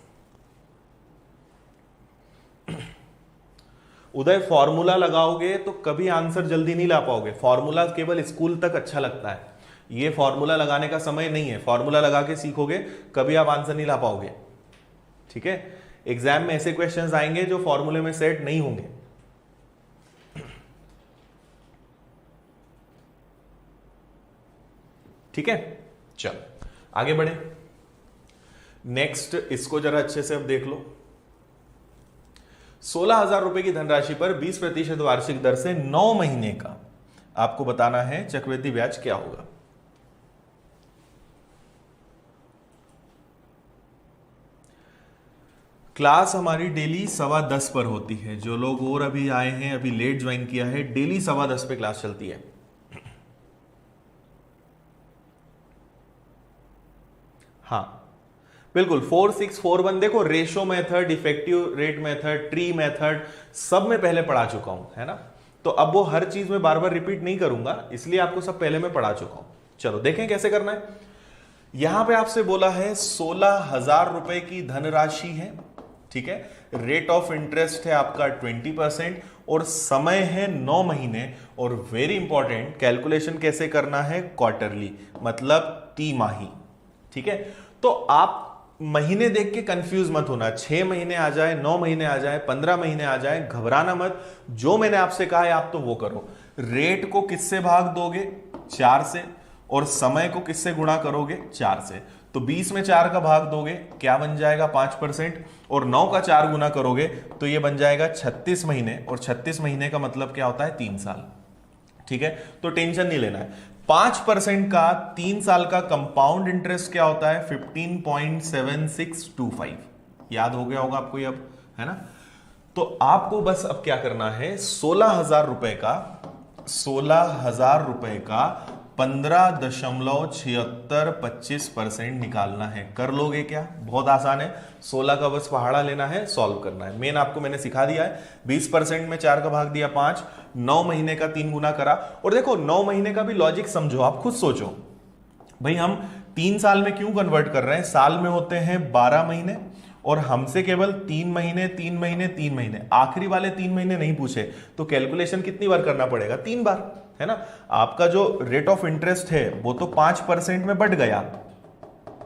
उदय फॉर्मूला लगाओगे तो कभी आंसर जल्दी नहीं ला पाओगे। फॉर्मूला केवल स्कूल तक अच्छा लगता है, ये फॉर्मूला लगाने का समय नहीं है। फॉर्मूला लगा के सीखोगे कभी आप आंसर नहीं ला पाओगे। ठीक है? एग्जाम में ऐसे क्वेश्चंस आएंगे जो फॉर्मूले में सेट नहीं होंगे। ठीक है? चलो आगे बढ़े। नेक्स्ट इसको जरा अच्छे से अब देख लो। 16,000 रुपए की धनराशि पर 20% वार्षिक दर से 9 महीने का आपको बताना है चक्रवृद्धि ब्याज क्या होगा। क्लास हमारी डेली 10:15 पर होती है। जो लोग और अभी आए हैं, अभी लेट ज्वाइन किया है, डेली 10:15 पे क्लास चलती है। हाँ बिल्कुल, 4, 6, 4, 1। देखो ratio method, effective rate method, tree method सब में पहले पढ़ा चुका हूं, है ना? तो अब वो हर चीज में बार बार रिपीट नहीं करूंगा, इसलिए आपको सब पहले में पढ़ा चुका हूं। चलो देखें कैसे करना है। यहां पे आपसे बोला है 16,000 रुपए की धनराशि है, ठीक है? रेट ऑफ इंटरेस्ट है आपका 20% और समय है 9 महीने, और वेरी इंपॉर्टेंट कैलकुलेशन कैसे करना है? क्वार्टरली, मतलब तिमाही। ठीक है? तो आप महीने देख के कंफ्यूज मत होना, 6 महीने आ जाए, 9 महीने आ जाए, 15 महीने आ जाए, घबराना मत। जो मैंने आपसे कहा है आप तो वो करो। रेट को किससे भाग दोगे? 4 से, और समय को किससे गुणा करोगे? 4 से। तो 20 में 4 का भाग दोगे, क्या बन जाएगा? 5%, और 9 का 4 गुना करोगे तो ये बन जाएगा 36 महीने, और 36 महीने का मतलब क्या होता है? 3 साल। ठीक है, तो टेंशन नहीं लेना है। 5% का 3 साल का कंपाउंड इंटरेस्ट क्या होता है? 15.7625। याद हो गया होगा आपको ये अब, है ना? तो आपको बस अब क्या करना है, 16,000 रुपए का 15.7625% निकालना है। कर लोगे क्या? बहुत आसान है। 16 का बस पहाड़ा लेना है, सॉल्व करना है। मेन आपको मैंने सिखा दिया है। 20% में 4 का भाग दिया 5, 9 महीने का 3 गुना करा। और देखो 9 महीने का भी लॉजिक समझो, आप खुद सोचो भाई, हम 3 साल में क्यों कन्वर्ट कर रहे हैं? साल में होते हैं 12 महीने, और हमसे केवल 3 महीने 3 महीने 3 महीने, आखिरी वाले 3 महीने नहीं पूछे, तो कैलकुलेशन कितनी बार करना पड़ेगा? 3 बार, है ना? आपका जो रेट ऑफ इंटरेस्ट है वो तो 5% में बढ़ गया,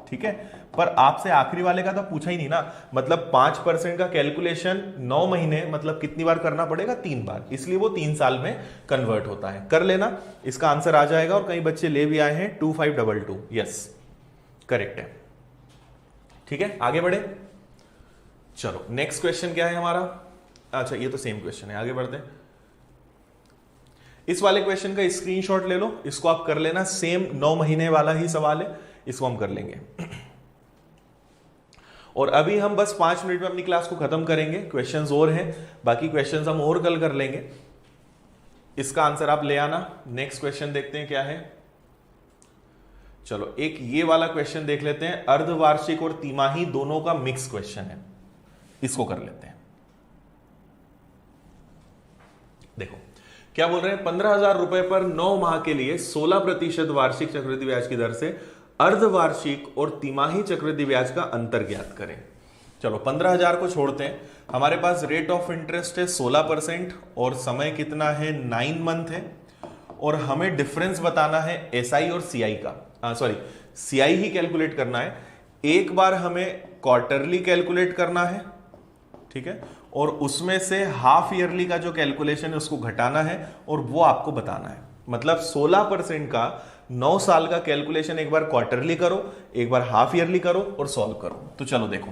ठीक है, पर आपसे आखिरी वाले का तो पूछा ही नहीं ना। मतलब 5% का कैलकुलेशन 9 महीने मतलब कितनी बार करना पड़ेगा? 3 बार, इसलिए वो 3 साल में कन्वर्ट होता है। कर लेना, इसका आंसर आ जाएगा। और कई बच्चे ले भी आए हैं 2522। यस, करेक्ट है। ठीक है, आगे बढ़े। चलो नेक्स्ट क्वेश्चन क्या है हमारा? अच्छा, ये तो सेम क्वेश्चन है, आगे बढ़ते हैं। इस वाले क्वेश्चन का स्क्रीनशॉट ले लो, इसको आप कर लेना। सेम 9 महीने वाला ही सवाल है, इसको हम कर लेंगे। और अभी हम बस 5 मिनट में अपनी क्लास को खत्म करेंगे। क्वेश्चंस और हैं, बाकी क्वेश्चंस हम और कल कर लेंगे। इसका आंसर आप ले आना। नेक्स्ट क्वेश्चन देखते हैं क्या है। चलो एक ये वाला क्वेश्चन देख लेते हैं। अर्धवार्षिक और तिमाही दोनों का मिक्स क्वेश्चन है, इसको कर लेते हैं। देखो क्या बोल रहे हैं, 15,000 रुपए पर 9 माह के लिए 16% वार्षिक चक्रवृद्धि ब्याज की दर से अर्धवार्षिक और तिमाही चक्रवृद्धि ब्याज का अंतर ज्ञात करें। चलो 15,000 को छोड़ते हैं, हमारे पास रेट ऑफ इंटरेस्ट है 16% और समय कितना है? 9 मंथ है। और हमें डिफरेंस बताना है एसआई और सीआई का, सॉरी सीआई ही कैलकुलेट करना है। एक बार हमें क्वार्टरली कैलकुलेट करना है, ठीक है, और उसमें से हाफ ईयरली का जो कैलकुलेशन है उसको घटाना है और वो आपको बताना है। मतलब 16% का 9 साल का कैलकुलेशन एक बार क्वार्टरली करो, एक बार हाफ ईयरली करो और सॉल्व करो। तो चलो देखो,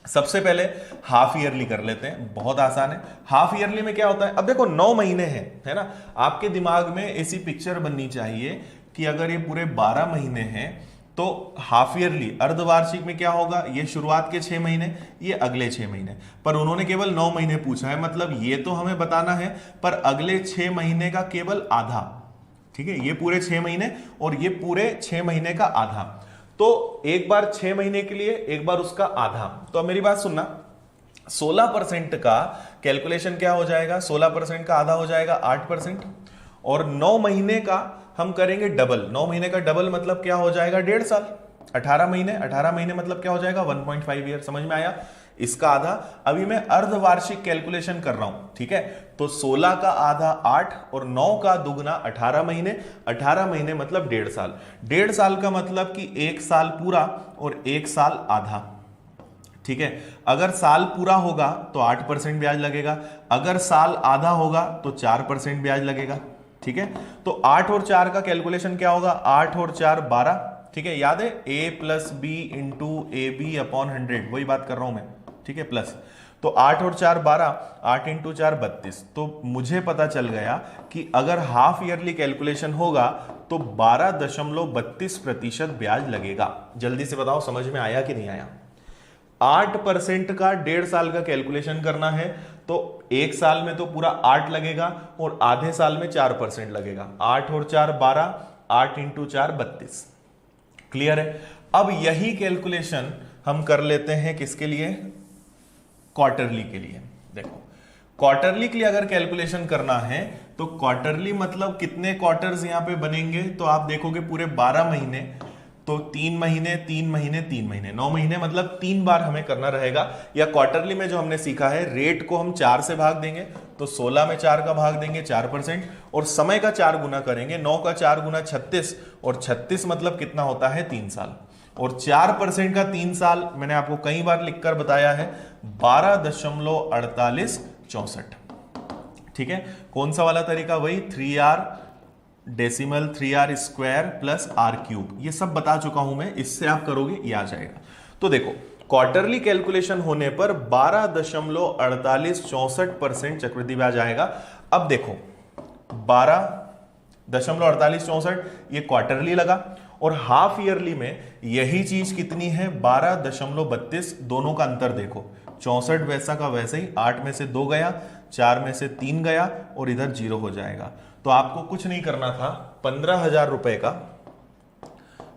सबसे पहले हाफ ईयरली कर लेते हैं, बहुत आसान है। हाफ ईयरली में क्या होता है? अब देखो 9 महीने हैं, है ना? आपके दिमाग में ऐसी पिक्चर बननी चाहिए कि अगर ये पूरे 12 महीने हैं तो हाफ ईयरली अर्धवार्षिक में क्या होगा? ये शुरुआत के 6 महीने, ये अगले 6 महीने। पर उन्होंने केवल 9 महीने पूछा है, मतलब ये तो हमें बताना है, पर अगले 6 महीने का केवल आधा, ठीक है? ये पूरे 6 महीने और ये पूरे 6 महीने का आधा। तो एक बार 6 महीने के लिए, एक बार उसका आधा। तो अब मेरी बात सुनना, 16% का कैलकुलेशन क्या हो जाएगा? 16% का आधा हो जाएगा 8%, और 9 महीने का हम करेंगे डबल। 9 महीने का डबल मतलब क्या हो जाएगा? 1.5 साल। 18 महीने, 18 महीने मतलब क्या हो जाएगा? 1.5 ईयर। समझ में आया? इसका आधा। अभी मैं अर्धवार्षिक कैलकुलेशन कर रहा हूं, ठीक है? तो 16 का आधा 8 और 9 का दुगना 18 महीने। 18 महीने मतलब 1.5 साल। 1.5 साल का मतलब कि 1 साल पूरा और 1 साल आधा, ठीक है? अगर साल पूरा होगा तो 8% ब्याज लगेगा, अगर साल आधा होगा तो 4% ब्याज लगेगा, ठीक है? तो 8 और 4 का कैलकुलेशन क्या होगा? 8 और 4 12, ठीक है? याद है a plus B into A B upon 100, वही बात कर रहा हूं मैं, ठीक है? प्लस, तो 8 और 4 12, 8 इंटू 4 32। तो मुझे पता चल गया कि अगर हाफ ईयरली कैलकुलेशन होगा तो 12.32% ब्याज लगेगा। जल्दी से बताओ समझ में आया कि नहीं आया? 8% का 1.5 साल का कैलकुलेशन करना है तो 1 साल में तो पूरा 8 लगेगा और आधे साल में 4% लगेगा। 8 और 4 12, 8 इंटू 4 32। क्लियर है? अब यही कैलकुलेशन हम कर लेते हैं किसके लिए? क्वार्टरली के लिए। देखो क्वार्टरली के लिए अगर कैलकुलेशन करना है तो क्वार्टरली मतलब कितने क्वार्टर्स यहां पे बनेंगे? तो आप देखोगे पूरे 12 महीने, तो 3 महीने 3 महीने 3 महीने, 9 महीने मतलब 3 बार हमें करना रहेगा। या क्वार्टरली में जो हमने सीखा है, रेट को हम 4 से भाग देंगे, तो 16 में 4 का भाग देंगे 4%, और समय का 4 गुना करेंगे। 9 का 4 गुना 36, और 36 मतलब कितना होता है? 3 साल। और 4% का 3 साल मैंने आपको कई बार लिखकर बताया है 12.4864। ठीक है, कौन सा वाला तरीका? वही 3r decimal 3r square plus r cube, ये सब बता चुका हूं मैं, इससे आप करोगे ये आ जाएगा। तो देखो क्वार्टरली कैलकुलेशन होने पर 12.4864% चक्रवृद्धि ब्याज आएगा। अब देखो 12.4864 ये क्वार्टरली लगा, और हाफ ईयरली में यही चीज कितनी है 12.32, दोनों का अंतर देखो 64 वैसा का वैसे ही, 8 में से 2 गया, 4 में से 3 गया और इधर 0 हो जाएगा। तो आपको कुछ नहीं करना था, 15,000 रुपए का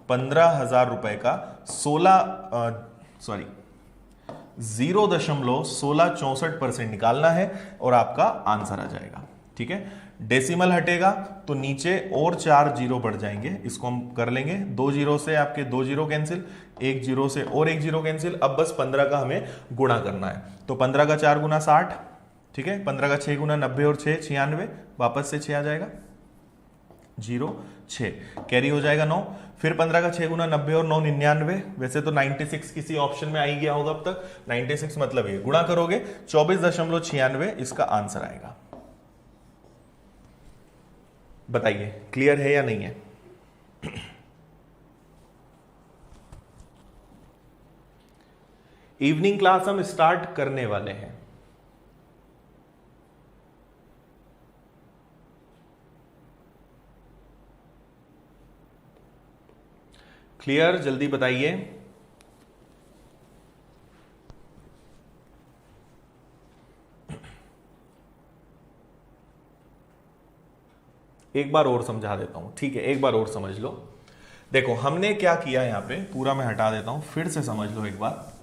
0.1664% निकालना है और आपका आंसर आ जाएगा। ठीक है, डेसिमल हटेगा तो नीचे और 4 जीरो बढ़ जाएंगे, इसको हम कर लेंगे, 2 जीरो से आपके 2 जीरो कैंसिल, 1 जीरो से और 1 जीरो कैंसिल। अब बस 15 का हमें गुणा करना है, तो 15 का 4 गुना 60, ठीक है, 15 का 6 गुना 90 और 6 96, वापस से 6 आ जाएगा, 0 6 कैरी हो जाएगा 9, फिर 15 का 6 गुना 90 और 9 99, वैसे तो 96 किसी ऑप्शन में आ ही गया होगा अब तक, 96 मतलब ये गुणा करोगे 24.96 इसका आंसर आएगा। बताइए क्लियर है या नहीं है? इवनिंग क्लास हम स्टार्ट करने वाले हैं। क्लियर, जल्दी बताइए। एक बार और समझा देता हूं, ठीक है, एक बार और समझ लो। देखो हमने क्या किया यहां पे, पूरा मैं हटा देता हूं, फिर से समझ लो एक बार।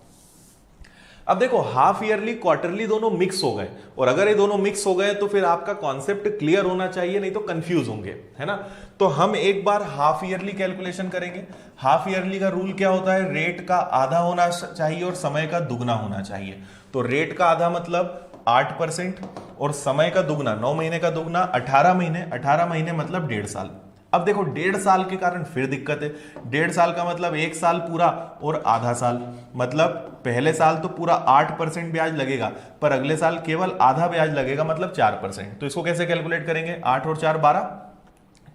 अब देखो हाफ ईयरली क्वार्टरली दोनों मिक्स हो गए, और अगर ये दोनों मिक्स हो गए तो फिर आपका कॉन्सेप्ट क्लियर होना चाहिए, नहीं तो कंफ्यूज होंगे, है ना। तो हम एक बार हाफ ईयरली कैलकुलेशन करेंगे। हाफ ईयरली का रूल क्या होता है? रेट का आधा होना चाहिए और समय का दुगना होना चाहिए। तो रेट का आधा मतलब 8% और समय का दुगना 9 महीने का दुगना 18 महीने, 18 महीने मतलब 1.5 साल। अब देखो 1.5 साल के कारण फिर दिक्कत है, 1.5 साल का मतलब 1 साल पूरा और आधा साल, मतलब पहले साल तो पूरा 8% ब्याज लगेगा, पर अगले साल केवल आधा ब्याज लगेगा, मतलब 4%। तो इसको कैसे कैलकुलेट करेंगे? 8 और 4 12,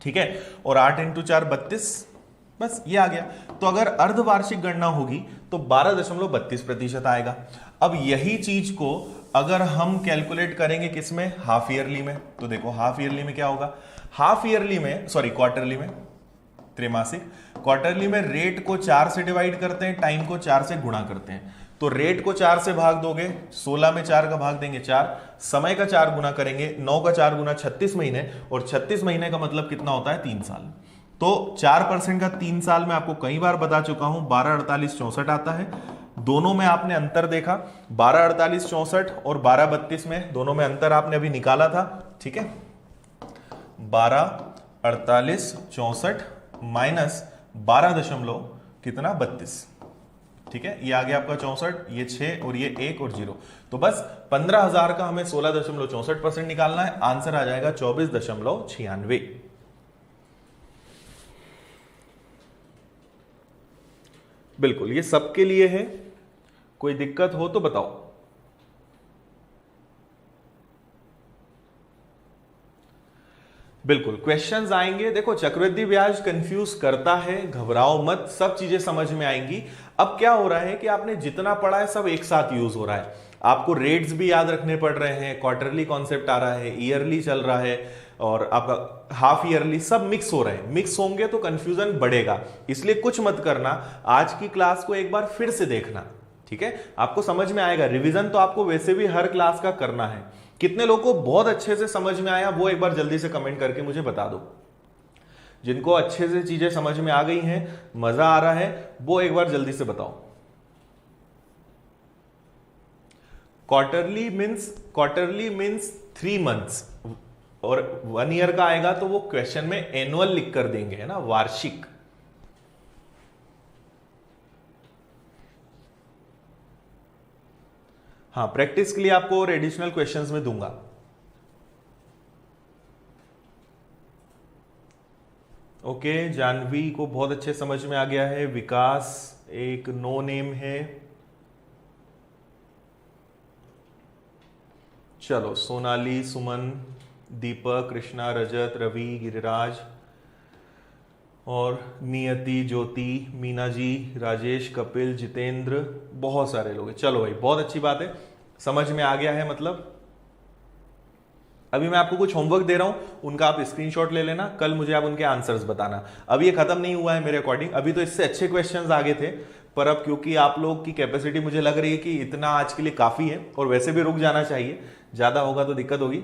ठीक है, और 8 इंटू 4 32, बस ये आ गया। तो अगर अर्धवार्षिक गणना होगी तो 12.32% आएगा। अब यही चीज को अगर हम कैलकुलेट करेंगे किसमें? हाफ ईयरली में। तो देखो हाफ ईयरली में क्या होगा? हाफ ईयरली में, सॉरी क्वार्टरली में, त्रैमासिक, क्वार्टरली में रेट को 4 से डिवाइड करते हैं, टाइम को 4 से गुणा करते हैं। तो रेट को 4 से भाग दोगे, 16 में 4 का भाग देंगे 4, समय का 4 गुना करेंगे, 9 का 4 गुना 36 महीने, और 36 महीने का मतलब कितना होता है? 3 साल। तो 4% का 3 साल में आपको कई बार बता चुका हूं 12.4864 आता है। दोनों में आपने अंतर देखा, 12.4864 और 12.32 में, दोनों में अंतर आपने अभी निकाला था, ठीक है। 12.4864 माइनस 12 कितना 32, ठीक है, ये आ गया आपका 64, ये 6 और ये 1 और 0। तो बस 15,000 का हमें 16.64% निकालना है, आंसर आ जाएगा 24.96। बिल्कुल, ये सबके लिए है, कोई दिक्कत हो तो बताओ। बिल्कुल क्वेश्चंस आएंगे। देखो चक्रवृद्धि ब्याज कंफ्यूज करता है, घबराओ मत, सब चीजें समझ में आएंगी। अब क्या हो रहा है कि आपने जितना पढ़ा है सब एक साथ यूज हो रहा है, आपको रेट्स भी याद रखने पड़ रहे हैं, क्वार्टरली कॉन्सेप्ट आ रहा है, ईयरली चल रहा है, और आपका हाफ ईयरली, सब मिक्स हो रहे हैं। मिक्स होंगे तो कंफ्यूजन बढ़ेगा, इसलिए कुछ मत करना, आज की क्लास को एक बार फिर से देखना, ठीक है, आपको समझ में आएगा। रिवीजन तो आपको वैसे भी हर क्लास का करना है। कितने लोगों को बहुत अच्छे से समझ में आया वो एक बार जल्दी से कमेंट करके मुझे बता दो। जिनको अच्छे से चीजें समझ में आ गई हैं, मजा आ रहा है, वो एक बार जल्दी से बताओ। क्वार्टरली मीन्स 3 मंथ्स, और 1 ईयर का आएगा तो वो क्वेश्चन में एनुअल लिख कर देंगे, है ना, वार्षिक। हाँ, प्रैक्टिस के लिए आपको और एडिशनल क्वेश्चंस में दूंगा। ओके, जानवी को बहुत अच्छे समझ में आ गया है। विकास एक नो नेम है। चलो, सोनाली, सुमन, दीपक, कृष्णा, रजत, रवि, गिरिराज और नियति, ज्योति, मीना जी, राजेश, कपिल, जितेंद्र, बहुत सारे लोग हैं। चलो भाई, बहुत अच्छी बात है, समझ में आ गया है। मतलब अभी मैं आपको कुछ होमवर्क दे रहा हूं, उनका आप स्क्रीनशॉट ले लेना, कल मुझे आप उनके आंसर्स बताना। अब ये खत्म नहीं हुआ है मेरे अकॉर्डिंग, अभी तो इससे अच्छे क्वेश्चंस आगे थे, पर अब क्योंकि आप लोग की कैपेसिटी मुझे लग रही है कि इतना आज के लिए काफी है, और वैसे भी रुक जाना चाहिए, ज्यादा होगा तो दिक्कत होगी।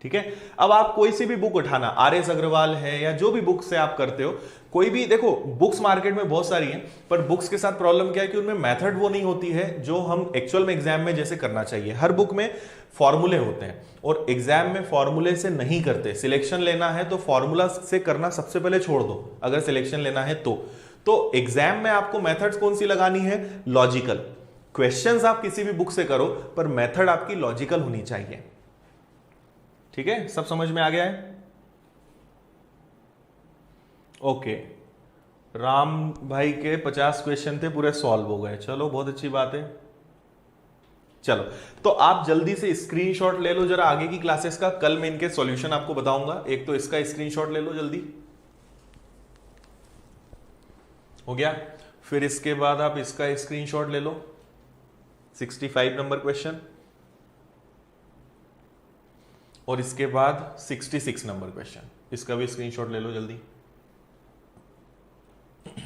ठीक है, अब आप कोई सी भी बुक उठाना, आर.एस. अग्रवाल है या जो भी बुक से आप करते हो, कोई भी देखो, बुक्स मार्केट में बहुत सारी हैं, पर बुक्स के साथ प्रॉब्लम क्या है कि उनमें मेथड वो नहीं होती है जो हम एक्चुअल में एग्जाम में जैसे करना चाहिए। हर बुक में फॉर्मूले होते हैं, और एग्जाम में फॉर्मूले से नहीं करते। सिलेक्शन लेना है तो फॉर्मूला से करना सबसे पहले छोड़ दो, अगर सिलेक्शन लेना है तो एग्जाम में आपको मेथड्स कौन सी लगानी है? लॉजिकल। क्वेश्चंस आप किसी भी बुक से करो, पर मेथड आपकी लॉजिकल होनी चाहिए। ठीक है, सब समझ में आ गया है? ओके, राम भाई के 50 क्वेश्चन थे, पूरे सॉल्व हो गए। चलो, बहुत अच्छी बात है। चलो, तो आप जल्दी से स्क्रीनशॉट ले लो जरा आगे की क्लासेस का, कल मैं इनके सॉल्यूशन आपको बताऊंगा। एक तो इसका स्क्रीनशॉट ले लो जल्दी, हो गया। फिर इसके बाद आप इसका स्क्रीनशॉट ले लो, 65 नंबर क्वेश्चन, और इसके बाद 66 नंबर क्वेश्चन, इसका भी स्क्रीनशॉट ले लो जल्दी।